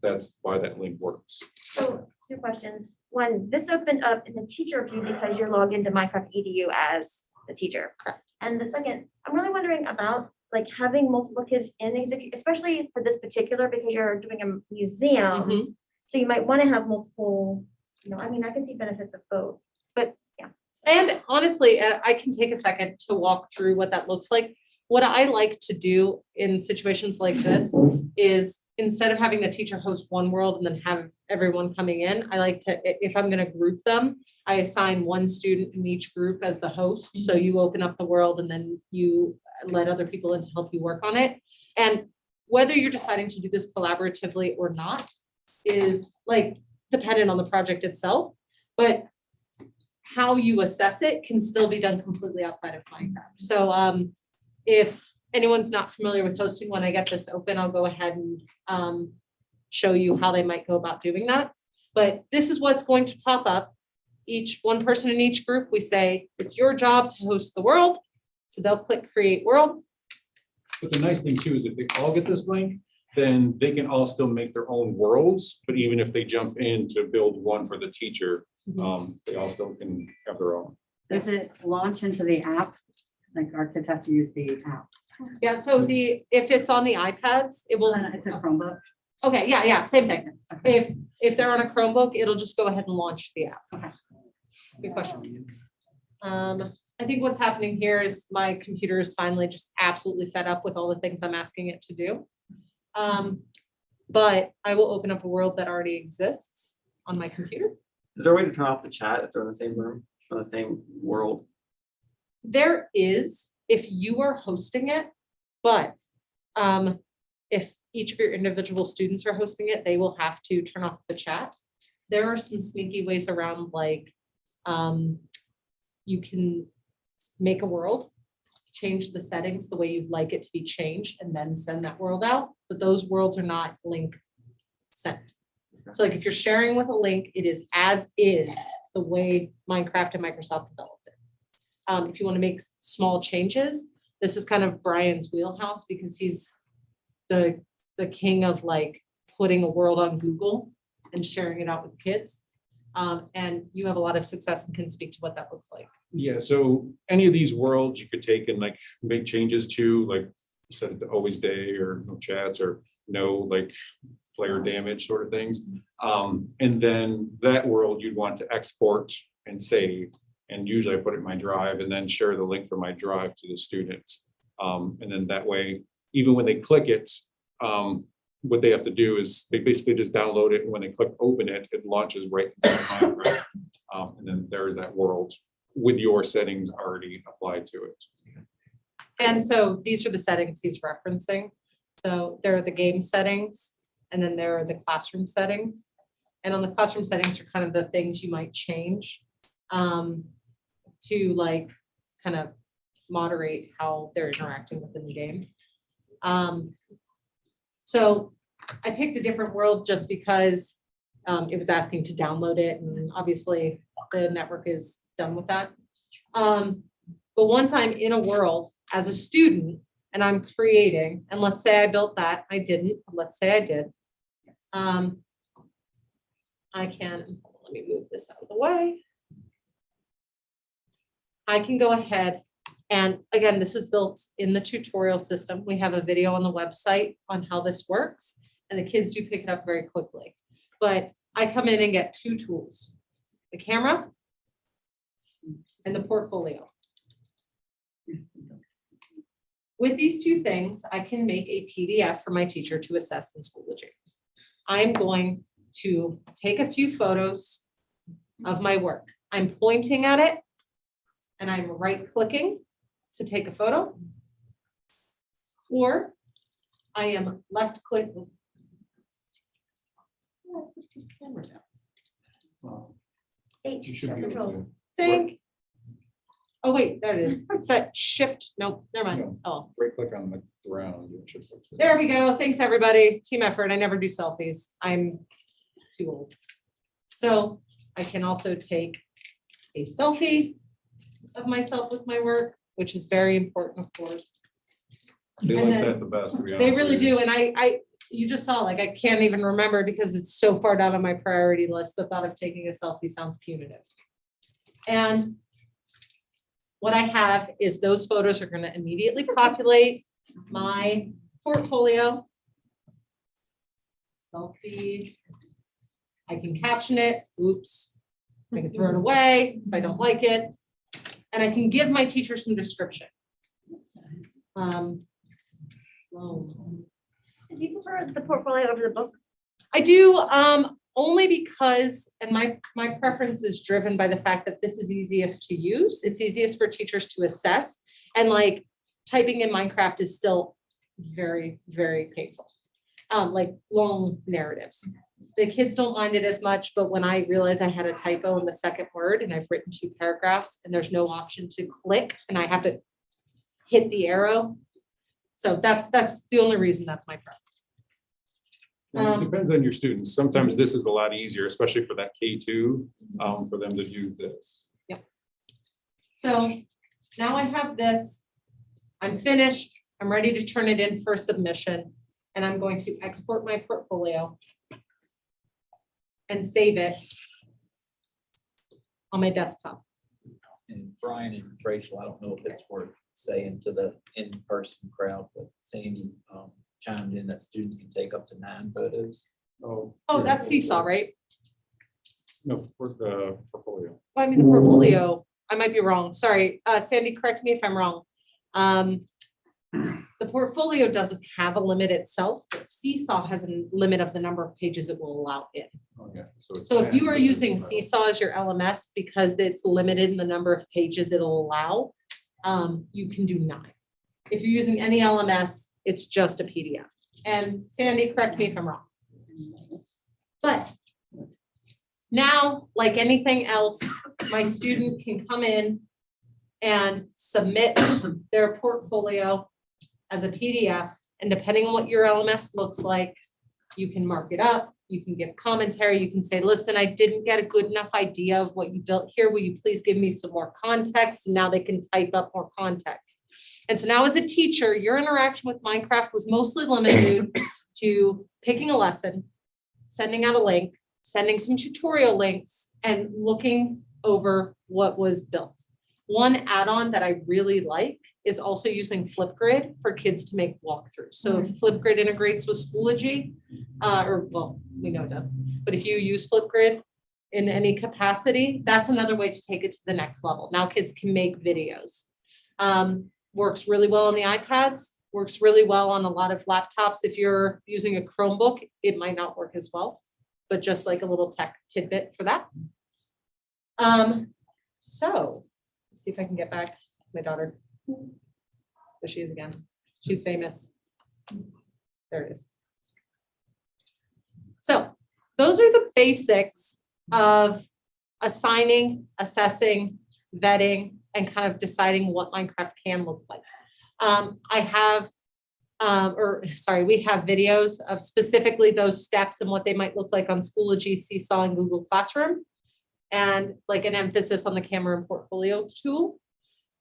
S5: that's why that link works.
S7: So 2 questions. One, this opened up in the teacher view because you're logged into Minecraft EDU as the teacher.
S4: Correct.
S7: And the second, I'm really wondering about like having multiple kids in executive, especially for this particular, because you're doing a museum.
S4: Mhm.
S7: So you might want to have multiple, I mean, I can see benefits of both, but yeah.
S4: And honestly, I can take a second to walk through what that looks like. What I like to do in situations like this is instead of having the teacher host one world and then have everyone coming in, I like to, if I'm going to group them, I assign one student in each group as the host. So you open up the world and then you let other people in to help you work on it. And whether you're deciding to do this collaboratively or not is like dependent on the project itself, but how you assess it can still be done completely outside of Minecraft. So if anyone's not familiar with hosting, when I get this open, I'll go ahead and show you how they might go about doing that. But this is what's going to pop up. One person in each group, we say, it's your job to host the world. So they'll click create world.
S5: But the nice thing too is if they all get this link, then they can all still make their own worlds. But even if they jump in to build one for the teacher, they all still can have their own.
S8: Does it launch into the app? Like our kids have to use the app.
S4: Yeah, so if it's on the iPads, it will,
S8: It's a Chromebook.
S4: okay, yeah, same thing. If they're on a Chromebook, it'll just go ahead and launch the app.
S8: Okay.
S4: Good question. I think what's happening here is my computer is finally just absolutely fed up with all the things I'm asking it to do. But I will open up a world that already exists on my computer.
S9: Is there a way to turn off the chat if they're in the same room, on the same world?
S4: There is, if you are hosting it, but if each of your individual students are hosting it, they will have to turn off the chat. There are some sneaky ways around, like you can make a world, change the settings the way you'd like it to be changed, and then send that world out. But those worlds are not link sent. So like if you're sharing with a link, it is as is the way Minecraft and Microsoft developed it. If you want to make small changes, this is kind of Brian's wheelhouse because he's the king of like putting a world on Google and sharing it out with kids. And you have a lot of success and can speak to what that looks like.
S5: Yeah, so any of these worlds you could take and like make changes to, like set it to always day or no chats or no like player damage sort of things. And then that world you'd want to export and save. And usually I put it in my drive and then share the link from my drive to the students. And then that way, even when they click it, what they have to do is they basically just download it. And when they click open it, it launches right into Minecraft. And then there's that world with your settings already applied to it.
S4: And so these are the settings he's referencing. So there are the game settings, and then there are the classroom settings. And on the classroom settings are kind of the things you might change to like kind of moderate how they're interacting within the game. So I picked a different world just because it was asking to download it, and obviously the network is done with that. But once I'm in a world as a student and I'm creating, and let's say I built that, I didn't, but let's say I did. I can, let me move this out of the way. I can go ahead and again, this is built in the tutorial system. We have a video on the website on how this works, and the kids do pick it up very quickly. But I come in and get two tools, the camera and the portfolio. With these two things, I can make a PDF for my teacher to assess in Schoology. I'm going to take a few photos of my work. I'm pointing at it and I'm right-clicking to take a photo, or I am left-clicking. Oh, put this camera down.
S7: H,
S5: You should be able
S7: controls.
S5: to.
S4: Think. Oh, wait, there it is. It's that shift. Nope, never mind. Oh,
S5: Right click on the ground. it should fix it.
S4: there we go. Thanks, everybody. Team effort. I never do selfies. I'm too old. So I can also take a selfie of myself with my work, which is very important, of course.
S5: They
S4: And
S5: like
S4: then
S5: that the best, to be honest.
S4: They
S5: with
S4: really
S5: you.
S4: do. And you just saw, like, I can't even remember because it's so far down on my priority list. The thought of taking a selfie sounds punitive. And what I have is those photos are going to immediately populate my portfolio. Selfie. I can caption it. Oops. I can throw it away if I don't like it. And I can give my teacher some description. Well,
S7: Do you prefer the portfolio over the book?
S4: I do, only because, and my preference is driven by the fact that this is easiest to use. It's easiest for teachers to assess, and like typing in Minecraft is still very, very painful. Like long narratives. The kids don't mind it as much, but when I realized I had a typo in the second word and I've written 2 paragraphs and there's no option to click and I have to hit the arrow. So that's the only reason that's my preference.
S5: Well, it depends on your students. Sometimes this is a lot easier, especially for that K2, for them to do this.
S4: So now I have this, I'm finished. I'm ready to turn it in for submission. And I'm going to export my portfolio and save it on my desktop.
S6: And Brian and Rachel, I don't know if it's worth saying to the in-person crowd, but Sandy chimed in that students can take up to 9 photos.
S5: Oh,
S4: That's Seesaw, right?
S5: no, for the portfolio.
S4: Well, I mean, the portfolio, I might be wrong. Sorry, Sandy, correct me if I'm wrong. The portfolio doesn't have a limit itself, but Seesaw has a limit of the number of pages it will allow in.
S5: Okay.
S4: So if you are using Seesaw as your LMS because it's limited in the number of pages it'll allow, you can do 9. If you're using any LMS, it's just a PDF. And Sandy, correct me if I'm wrong. But now, like anything else, my student can come in and submit their portfolio as a PDF. And depending on what your LMS looks like, you can mark it up, you can give commentary, you can say, listen, I didn't get a good enough idea of what you built here. Will you please give me some more context? And now they can type up more context. And so now as a teacher, your interaction with Minecraft was mostly limited to picking a lesson, sending out a link, sending some tutorial links, and looking over what was built. One add-on that I really like is also using Flipgrid for kids to make walkthroughs. So if Flipgrid integrates with Schoology, we know it doesn't, but if you use Flipgrid in any capacity, that's another way to take it to the next level. Now kids can make videos. Works really well on the iPads, works really well on a lot of laptops. If you're using a Chromebook, it might not work as well, but just like a little tech tidbit for that. So let's see if I can get back to my daughter. There she is again. She's famous. There it is. So those are the basics of assigning, assessing, vetting, and kind of deciding what Minecraft can look like. We have videos of specifically those steps and what they might look like on Schoology, Seesaw, and Google Classroom, and like an emphasis on the camera and portfolio tool.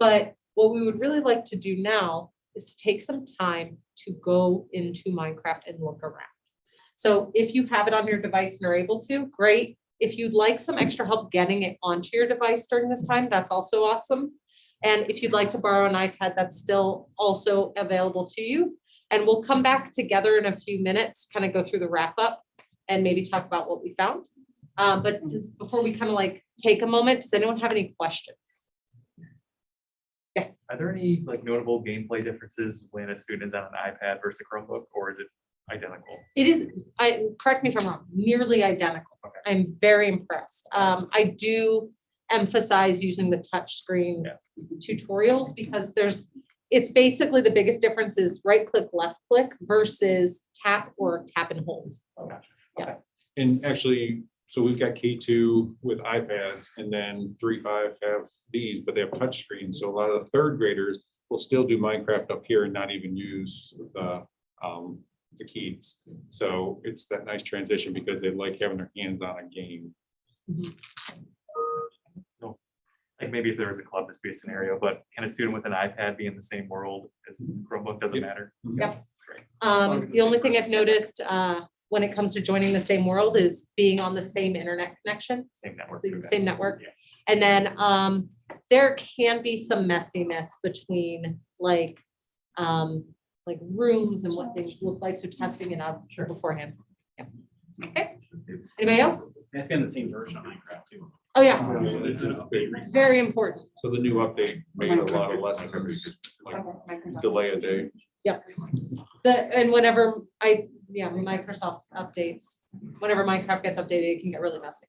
S4: But what we would really like to do now is to take some time to go into Minecraft and look around. So if you have it on your device and are able to, great. If you'd like some extra help getting it onto your device during this time, that's also awesome. And if you'd like to borrow an iPad, that's still also available to you. And we'll come back together in a few minutes, kind of go through the wrap up and maybe talk about what we found. But just before we kind of like take a moment, does anyone have any questions? Yes.
S10: Are there any like notable gameplay differences when a student is on an iPad versus a Chromebook, or is it identical?
S4: It is, correct me if I'm wrong, nearly identical.
S10: Okay.
S4: I'm very impressed. I do emphasize using the touch screen tutorials because it's basically the biggest difference is right click, left click versus tap or tap and hold.
S10: Oh, gotcha.
S4: Yeah.
S5: And actually, so we've got K2 with iPads, and then 3-5 have these, but they have touch screens. So a lot of the 3rd graders will still do Minecraft up here and not even use the keys. So it's that nice transition because they like having their hands on a game.
S10: Like maybe if there was a club, this be a scenario, but can a student with an iPad be in the same world as Chromebook? Doesn't matter.
S4: Yep.
S10: Great.
S4: The only thing I've noticed when it comes to joining the same world is being on the same internet connection.
S10: Same network.
S4: Same network.
S10: Yeah.
S4: And then there can be some messiness between like rooms and what things look like. So testing it out beforehand. Yeah. Okay. Anybody else?
S9: It's been the same version of Minecraft too.
S4: Oh, yeah.
S5: It's
S4: Very important.
S5: So the new update made a lot of lessons, like delay a day.
S4: Yeah. And whenever Microsoft updates, whenever Minecraft gets updated, it can get really messy.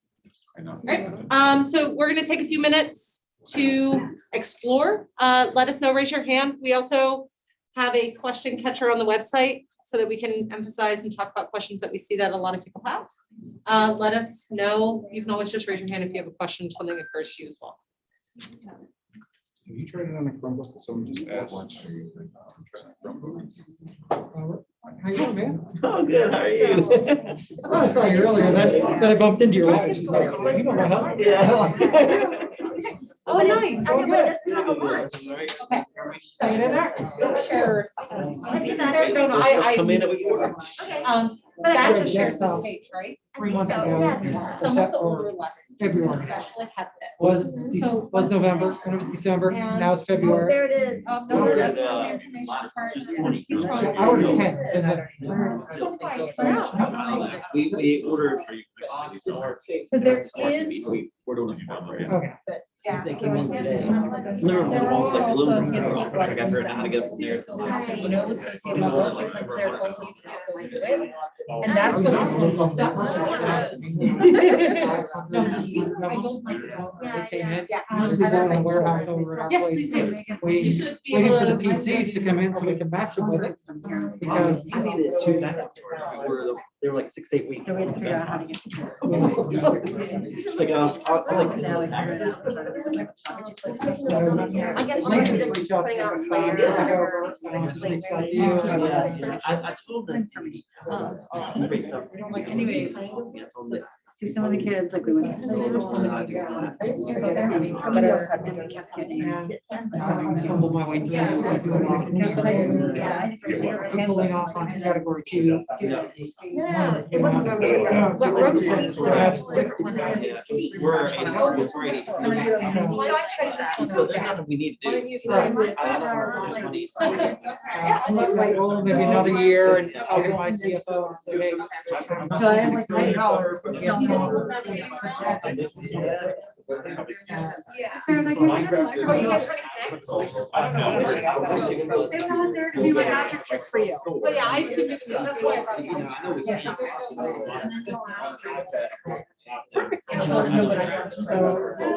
S1: I know.
S4: Right. So we're going to take a few minutes to explore. Let us know, raise your hand. We also have a question catcher on the website so that we can emphasize and talk about questions that we see that a lot of people have. Let us know. You can always just raise your hand if you have a question, something occurs to you as well.
S5: Have you tried it on a Chromebook? Someone just asked.
S11: How you doing, man?
S9: Oh, good, how are you?
S11: Oh, I saw you earlier, that I bumped into your wife. She's like, you know my husband.
S9: Yeah.
S4: Oh, nice.
S7: I can let us know how much.
S4: Okay. So you in there? Share something. No, no,
S9: Come in.
S4: But that just shares this page, right?
S11: 3 months
S4: So,
S11: ago.
S4: yes, some of the older lessons
S11: February.
S4: especially have this.
S11: Was November, and it was December, now it's
S7: Oh,
S11: February.
S7: there it is.
S4: No,
S7: There it
S4: that's
S7: is.
S4: the information chart.
S11: I ordered 10, so that.
S9: We ordered.
S4: Because there is.
S9: We're doing this part right now.
S11: Okay.
S3: Yeah.
S9: They came in today.
S3: There
S9: Literally,
S3: are
S9: one place, a little
S3: also
S9: bit.
S3: some
S9: I got her how to get from there.
S4: You know, associated with it because their goal is to get the way. And that's what this one looks like.
S11: They came in.
S4: Yeah.
S11: There's design in a warehouse over at our
S4: Yes,
S11: place.
S4: please do. You
S11: Waiting,
S4: should be
S11: waiting
S4: able
S11: for the
S4: to.
S11: PCs to come in so we can match them with it. Because
S9: I needed two seconds. They were like 6 to 8 weeks.
S8: So we had to figure out how to get.
S9: Like,
S7: I guess
S11: Like,
S7: we're just
S11: reach out
S7: putting
S11: to
S7: out a
S11: us,
S7: plan.
S11: reach out to you.
S9: I told them. Based on.
S8: Like anyways,
S9: I told them.
S8: see some of the kids, like we went. There were so many. I mean, somebody else had, and we kept getting.
S11: Fumbled my way through it. Kept saying,
S8: Yeah.
S11: I'm pulling off on category 2.
S7: Yeah, it wasn't room to.
S11: No,
S7: What room to?
S11: that's-
S9: We're 80, we're 80.
S7: So I checked that.
S9: So there's nothing we need to
S4: Why
S9: do.
S4: don't you say?
S11: I'm like, wait, well, maybe another year and talking to my CFO. and say, hey,
S8: So I have like
S11: $1 million.
S3: Yeah.
S8: It's fair, like,
S4: Are you guys ready?
S8: they were on there to be my magic trick for you.
S4: So yeah, I assume it's, that's why I brought it up. Perfect.
S11: So,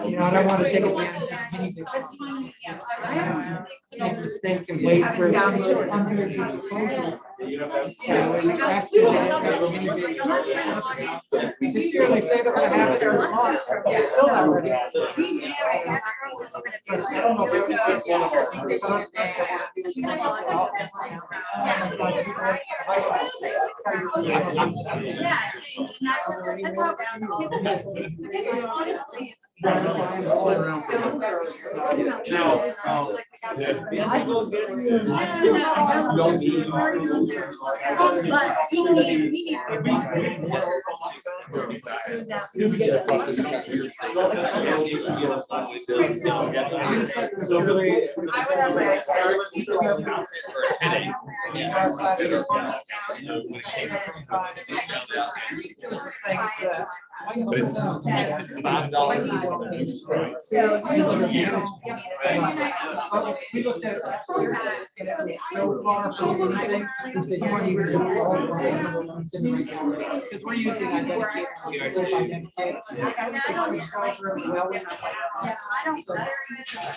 S11: you know, I don't want to take advantage of any make a mistake and wait for. This year they say they're gonna have it in response. It's still not ready. I don't know if it We looked at it last year, and it was so far from anything, we said, you want to even do all of our because we're using identity.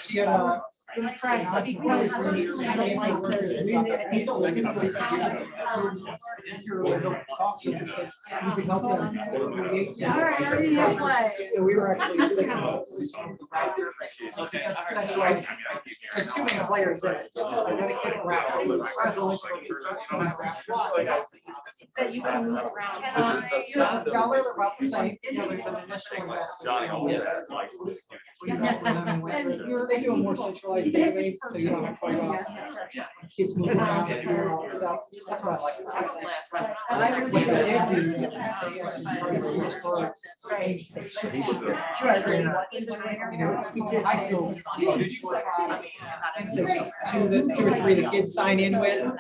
S11: She had a. So we were actually. There's too many players in it. A dedicated route.
S4: That you can move around.
S11: Yeah, they're about the same. You know, there's an initial investment. They do a more centralized database, so you don't have to worry about kids moving around and doing all that stuff. That's what I like. What they did do, you know, high school. Two or three the kids sign in with.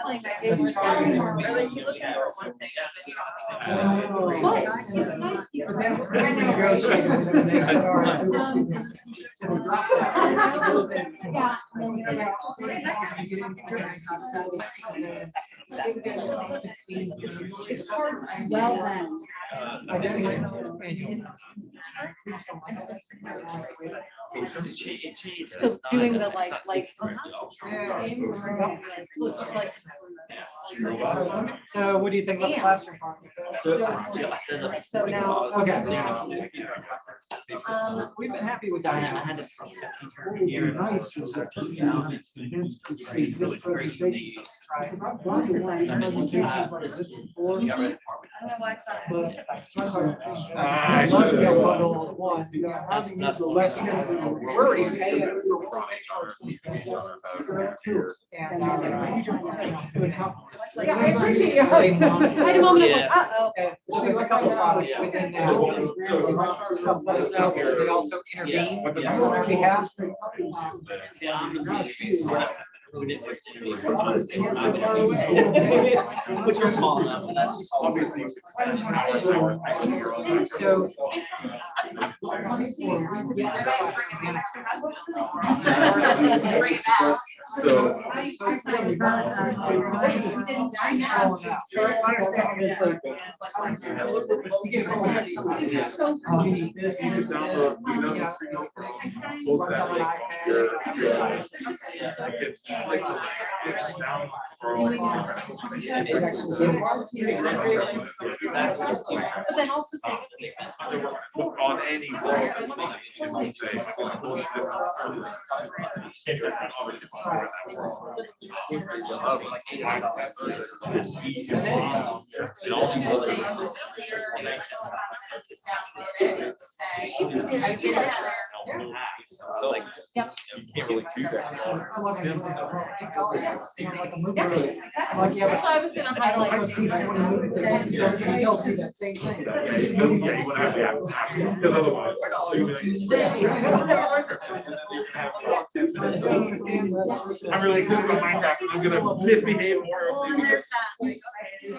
S8: Well then.
S4: Just doing the like.
S11: So what do you think about the classroom part?
S4: So now.
S11: Okay. We've been happy with Diana.
S12: What would be nice is that students could see this presentation. I've gone to one of the presentations like this before,
S3: don't know why it's not.
S11: I love the bundle of one, having these lessons, we're already paying. And,
S4: Yeah, I appreciate you. I had a moment of like, uh-oh.
S11: and so there's a couple of products within that. Stuff let us know, but they also intervene on our behalf.
S9: Which are small enough, and that's obviously.
S11: So.
S4: But then also say.
S10: On any wall.
S6: So like, you can't really do that.
S4: So I was gonna highlight.
S11: Same thing.
S10: I'm really excited about Minecraft. I'm gonna misbehave more.
S3: Well, and there's that, like,
S4: So you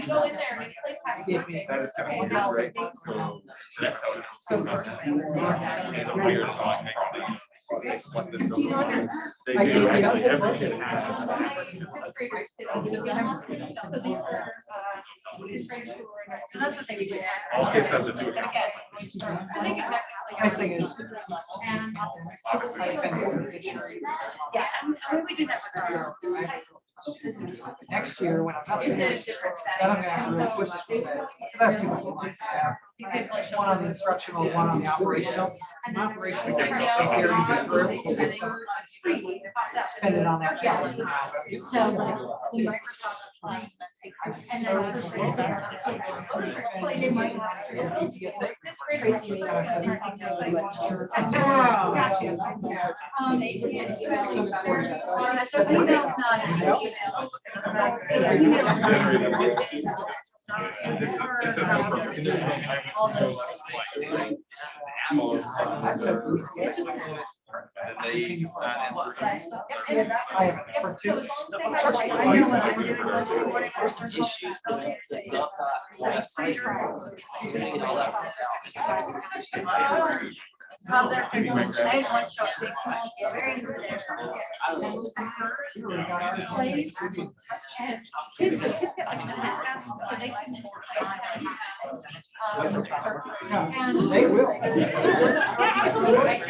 S4: go in there and place that.
S10: That is kind of great. So that's how it is. And the weird song next to you. They selected the- They do actually everything.
S2: So that's what they do.
S10: All kids have to do it.
S2: So they can technically.
S11: Nice thing is.
S2: And,
S11: Obviously.
S2: yeah, I mean, we do that with our.
S11: Next year when I'm.
S2: Is it a different
S11: I don't have to really
S2: setting?
S11: switch it, because I have two multiple lines to have. One on the instructional, one on the operational. And operational. Spend it on that.
S2: So like the Microsoft. And then. They might not. Tracy made us. So email's not an all those.
S10: They sign in.
S2: I know what I'm doing.
S6: There's some issues with the website.
S2: They're taking one shot. Very interesting.
S4: Kids get like
S2: So they can.
S11: They will.
S4: yeah, absolutely.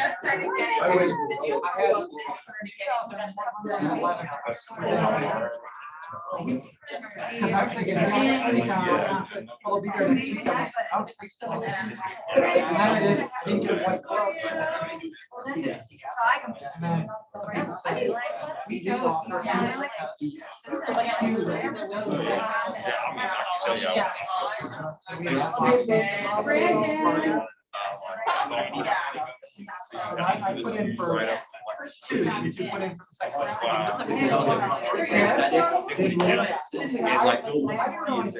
S11: Because I'm thinking, I'll be there next week. I'm like, I'll just be still. And then I did into white gloves.
S2: So I can.
S11: We do offer. I put in for two, you put in for the second.
S10: It's like those ones.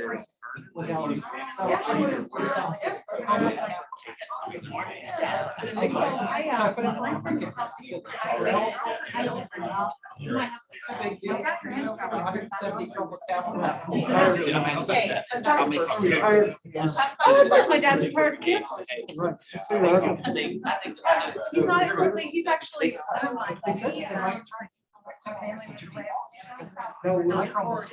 S11: Big deal. 170 Chromebook tablets.
S6: I'll make
S4: Oh, of course, my dad's a part. He's not actually, he's actually.
S11: They said that they might try. No, we're like Chromebooks.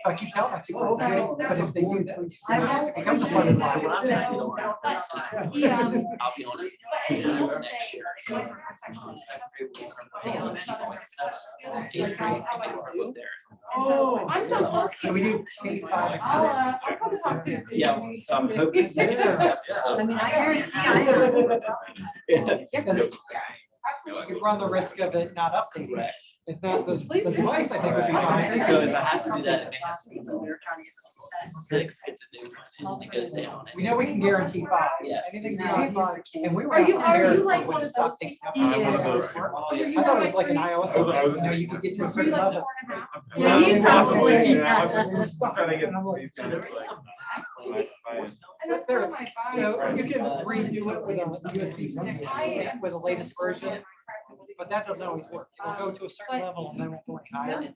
S11: I keep telling myself, okay, but if they do this, it becomes a fun environment.
S4: He,
S6: I'll be honest. Next year.
S11: Oh,
S4: I'm so close.
S11: so we do K-5.
S4: I'll probably talk to you.
S6: Yeah, so I'm hoping.
S2: I mean, I guarantee I am.
S11: You run the risk of it not updating. It's not the device, I think would be fine.
S6: So if I have to do that, it may have to be 6 gets a new one and it goes down.
S11: We know we can guarantee 5.
S6: Yes.
S11: Anything beyond 5. And we were.
S2: Are you
S11: like
S2: one of
S11: stop
S2: those?
S11: taking up.
S2: Yeah.
S1: I'm one of those.
S11: I thought it was like an iOS, update, you know, you could get to a certain level.
S2: Yeah, he's probably.
S11: And I'm like, But there- So you can redo it with a USB stick with the latest version, but that doesn't always work. It'll go to a certain level and then won't go any higher.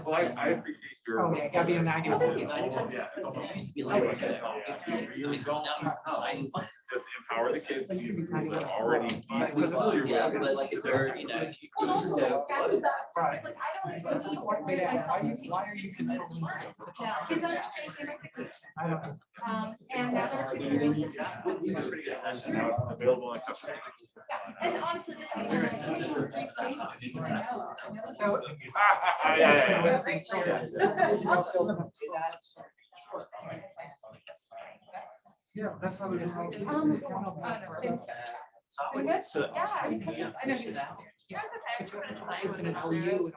S1: Well, I appreciate your.
S11: Oh, yeah, gotta be a 90.
S6: It used to be like.
S1: Just empower the kids who are already.
S6: But like if they're, you know.
S11: Right. Why are you controlling? I don't know.
S2: And now they're.
S1: Available and accessible.
S2: And honestly, this is one of those things where
S11: So. Yeah, that's how we.
S2: So,
S3: Yeah, I know you last year.
S11: It's an OU.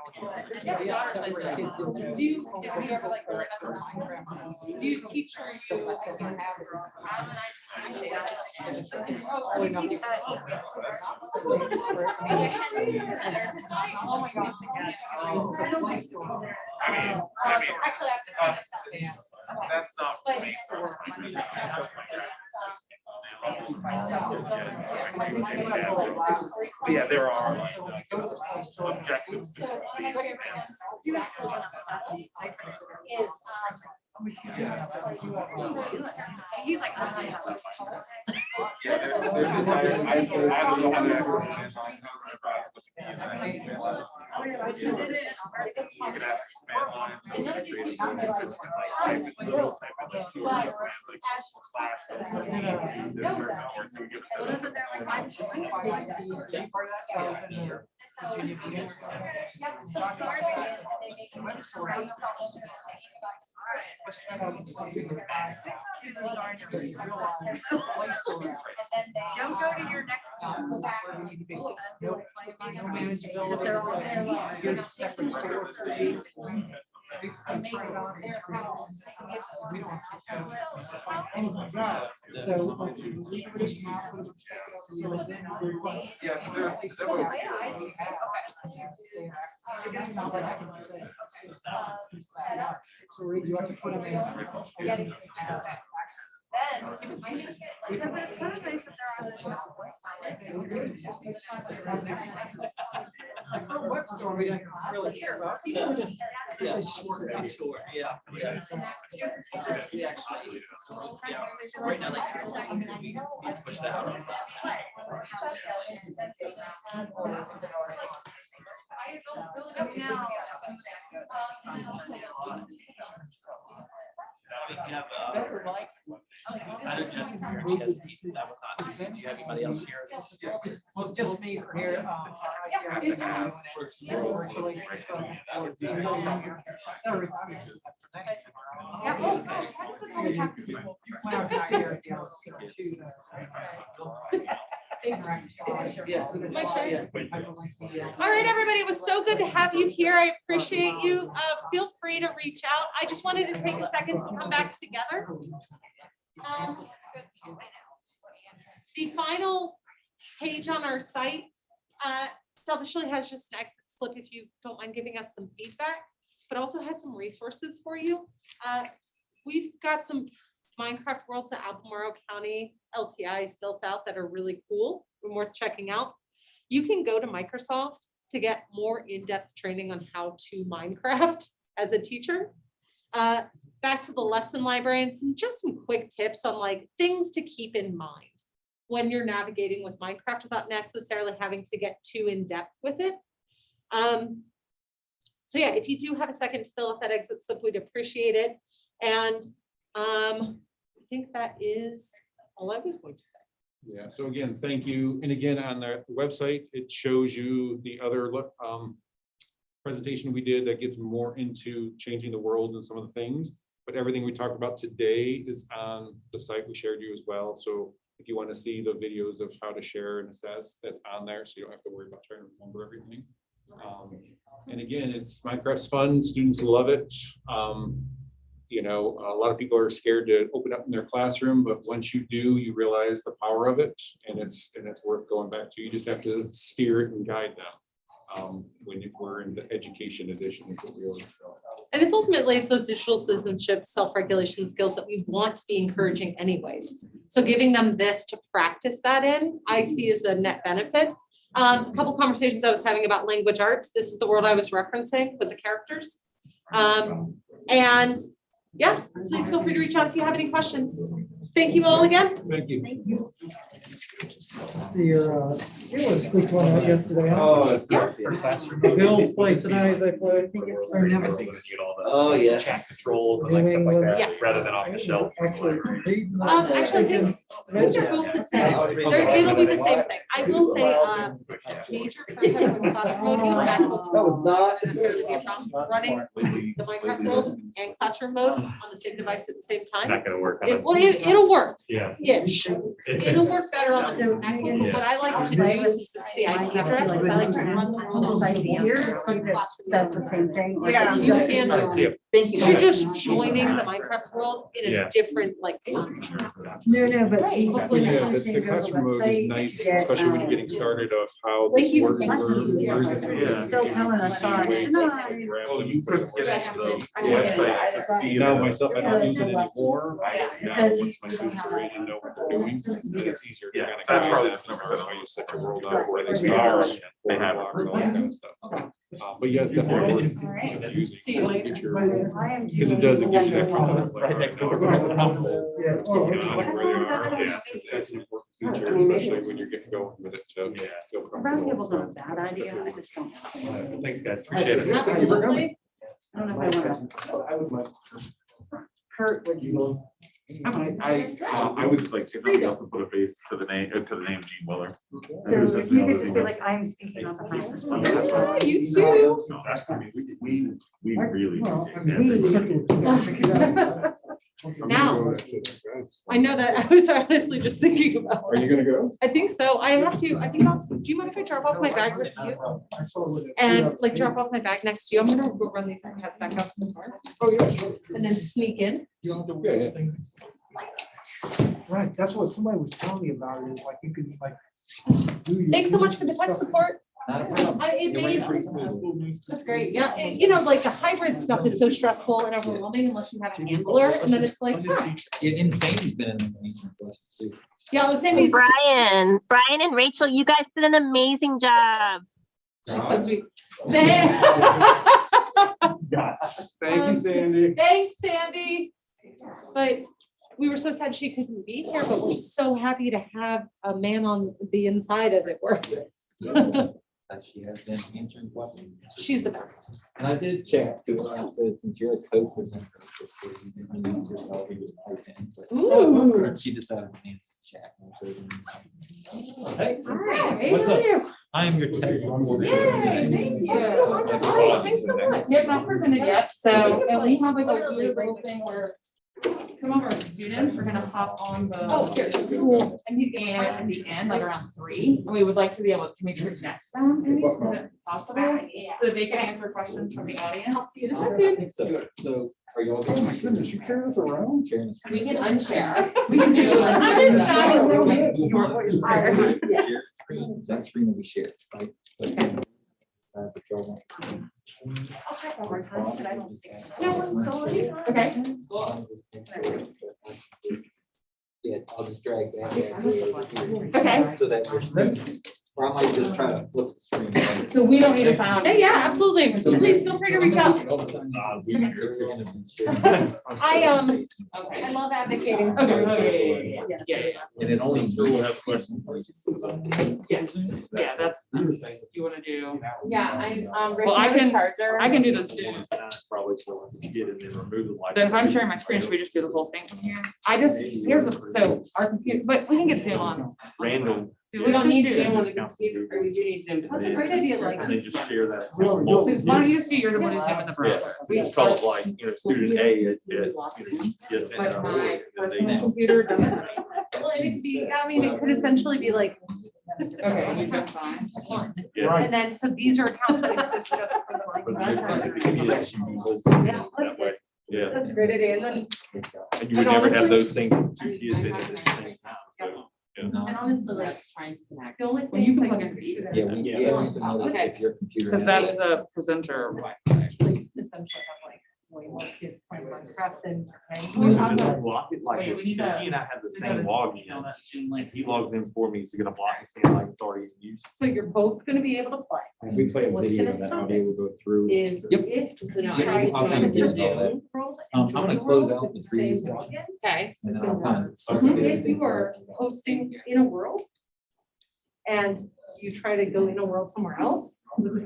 S2: Yeah.
S11: Separate kids into.
S2: Do you ever like learn as a do you teach or you?
S11: Oh my gosh.
S2: Actually,
S1: That's not. Yeah, there are like objective.
S2: You guys really know stuff is, he's like.
S1: Yeah, there's an entire, I don't know how to.
S2: Wasn't there like I'm showing
S11: Part of that, so I was in the Virginia Beach.
S2: Don't go to your next one.
S11: No manageability.
S2: They're all there, like,
S11: Here's a separate store. Anything like that. So. So you have to put them in. Web store we don't really care about.
S6: Yeah.
S11: It's short.
S6: I'm sure, yeah. We actually, yeah, right now, like, we push that out. We have, I know Jesse's here, and she has people that was not, do you have anybody else here?
S11: Well, just me for here. Virtually.
S2: Yeah, oh gosh, why does this always happen?
S11: When I'm not here, you know,
S4: All right, everybody, it was so good to have you here. I appreciate you. Feel free to reach out. I just wanted to take a second to come back together. The final page on our site selfishly has just an exit slip if you don't mind giving us some feedback, but also has some resources for you. We've got some Minecraft worlds that Albemarle County LTIs built out that are really cool and worth checking out. You can go to Microsoft to get more in-depth training on how to Minecraft as a teacher. Back to the lesson library and some quick tips on like things to keep in mind when you're navigating with Minecraft without necessarily having to get too in-depth with it. So yeah, if you do have a second to fill out that exit slip, we'd appreciate it. And I think that is all I was going to say.
S5: Yeah, so again, thank you. And again, on the website, it shows you the other presentation we did that gets more into changing the world and some of the things. But everything we talked about today is on the site we shared you as well. So If you want to see the videos of how to share and assess, that's on there, so you don't have to worry about trying to remember everything. And again, Minecraft's fun, students love it. You know, a lot of people are scared to open up in their classroom, but once you do, you realize the power of it, and it's worth going back to. You just have to steer it and guide them. When we're in the education edition.
S4: And it's ultimately those digital citizenship, self-regulation skills that we want to be encouraging anyways. So giving them this to practice that in, I see as a net benefit. A couple conversations I was having about language arts. This is the world I was referencing with the characters. And yeah, please feel free to reach out if you have any questions. Thank you all again.
S5: Thank you.
S7: Thank you.
S12: See your, it was quick one out yesterday. Huh?
S10: Oh, it's
S4: Yeah.
S12: The Bills play tonight, they play. Or Nemesis.
S10: Oh, yes.
S13: Chat controls and like stuff like that,
S4: Yes.
S13: rather than off the shelf.
S12: Actually,
S4: Actually, I think they're both the same. It'll be the same thing. I will say, major content with classroom mode means MacBooks
S12: was not.
S4: wouldn't necessarily be a problem. Running the Minecraft world and classroom mode on the same device at the same time.
S13: Not gonna work.
S4: It'll work.
S13: Yeah.
S4: Ish. It'll work better on the MacBook. What I like to do, since it's the IP address, is I like to run them on the side here from the classroom.
S8: That's the same thing.
S2: Yeah.
S4: You can,
S13: Yeah.
S8: Thank you.
S4: you're just joining the Minecraft world in
S13: Yeah.
S4: a different like context.
S8: No, but.
S4: Right.
S5: But yeah, the classroom mode is nice, especially when you're getting started of how this works.
S13: Yeah.
S8: Still telling us, sorry.
S13: Oh, you couldn't get into the website to see.
S5: Now
S13: the-
S5: myself, I don't use it anymore. I just
S8: It
S5: now,
S8: says
S5: once my students are ready to know what they're doing, then it's easier to
S13: Yeah,
S5: kind of
S13: that's
S5: guide
S13: probably
S5: them
S13: the
S5: as
S13: number
S5: far as
S13: seven.
S5: how you set your world up, where they
S13: They
S5: start,
S13: are, they have it.
S5: blocks, all that kind of stuff. But yes, definitely confusing. Because it does, it gives you that confidence. Like,
S13: Right next door.
S5: you know,
S12: Yeah.
S5: like where they are.
S13: Yeah.
S5: That's an important feature, especially when you're getting going with it. So,
S13: Yeah.
S5: feel
S8: Round
S5: comfortable.
S8: table's not a bad idea, I just don't.
S13: Thanks, guys, appreciate it.
S4: Absolutely.
S8: I don't know if I want to. Kurt, would you?
S1: I would just like to up and put a face to the name, Gene Willer.
S8: So if you could just be like, I'm speaking on behalf of.
S4: Yeah, you too.
S1: No, that's, I mean, we really.
S12: Well, I mean,
S8: We-
S4: Now, I know that I was honestly just thinking about
S5: Are you gonna go?
S4: I think so. I have to, I think do you mind if I drop off my bag with you? And like drop off my bag next to you? I'm gonna go run these iPads back up to the car. Oh, you're, and then sneak in.
S5: Yeah, yeah.
S12: Right, that's what somebody was telling me about, it is like you could like.
S4: Thanks so much for the tech support. It made, that's great. Yeah, you know, like the hybrid stuff is so stressful and overwhelming unless you have a handler, and then it's like, huh.
S6: And Sandy's been in the answering questions too.
S4: Yeah, I was saying,
S14: Brian and Rachel, you guys did an amazing job.
S4: she's so sweet.
S5: Thank you, Sandy.
S4: Thanks, Sandy. But we were so sad she couldn't be here, but we're so happy to have a man on the inside, as it were.
S6: She has been answering questions.
S4: She's the best.
S6: And I did check, because I said, since you're a co-presenter, you unmute yourself, you just type in, but
S4: Ooh.
S6: she decided to answer the chat.
S4: Hey. All right.
S6: What's up? I am your tech support.
S4: Yay, thank you. All right, thanks so much.
S3: They've not presented yet, so, and we have like a weird little thing where some of our students are gonna hop on the.
S4: Oh, here.
S3: Cool. And at the end, like around 3, and we would like to be able to make sure connect them, maybe, is it possible? So they can answer questions from the audience.
S4: I'll see you in a second.
S6: So are you all?
S5: Oh my goodness, you carry us around?
S6: Sharing the
S3: We
S6: screen.
S3: can unshare. We can do like.
S4: I'm in that.
S6: Share screen, that screen will be shared, right? But y'all want-
S2: I'll check one more time, but I don't think.
S4: No one's going.
S3: Okay.
S6: Yeah, I'll just drag that.
S3: Okay.
S6: So that your screen, or I might just try to flip the screen.
S3: So we don't need to sign
S4: Hey, yeah, absolutely. Please feel free to reach out. I love advocating.
S3: Okay, yeah.
S6: And it only.
S13: We'll have questions.
S3: Yeah, that's, if you wanna do.
S4: Yeah,
S3: Well, I can do this too.
S13: Probably so you get it and remove the light.
S3: Then if I'm sharing my screen, should we just do the whole thing from here? So our computer, but we can get Zoom on.
S13: Random.
S3: So
S4: We
S3: let's
S4: don't
S3: just
S4: need
S3: do
S4: Zoom on
S3: this.
S4: the computer, or we do need Zoom. That's a great idea, like.
S13: And they just share that.
S3: So why don't you just do yours and we'll do Zoom in the browser?
S13: We just call it like, student A,
S3: But my personal computer doesn't.
S4: it could be, I mean, it could essentially be like.
S3: Okay, you can sign.
S1: Yeah.
S4: And then, so these are accounts that exist just for the like.
S1: But just like the connection goes
S4: Yeah, that's
S1: that way. Yeah,
S4: That's a great idea. And then,
S1: and you would never have those same two kids in it at the same time, so.
S4: and honestly, like,
S3: trying to connect.
S4: the only
S3: Well, you
S4: thing.
S3: can plug in your computer.
S6: Yeah, we have to know
S4: Okay.
S6: if your computer.
S3: Because
S6: has
S3: that's
S6: it.
S3: the presenter.
S4: Essentially have like way more kids playing Minecraft than.
S3: We're talking
S1: Just
S3: about-
S1: block it, like,
S3: Wait,
S1: if
S3: we
S1: he
S3: need to-
S1: and I have the
S3: we gotta
S1: same login,
S3: email that Zoom link.
S1: and he logs in for me, he's gonna block it, saying like it's already in use.
S4: So you're both gonna be able to play.
S5: If we play a
S4: What's
S5: video,
S4: gonna
S5: that
S4: happen
S5: audio will go through.
S4: Is
S6: Yep.
S4: if you
S3: Yeah,
S4: try
S6: I'll
S4: to
S6: kind of
S4: the
S6: get all that.
S4: Zoom world
S6: I'm
S4: and
S6: gonna
S4: join
S6: close
S4: world
S6: out
S4: with
S6: the trees
S4: same
S6: section.
S4: login,
S3: Okay.
S6: And then I'll kind of.
S4: If you are hosting in a world and you try to go in a world somewhere else with the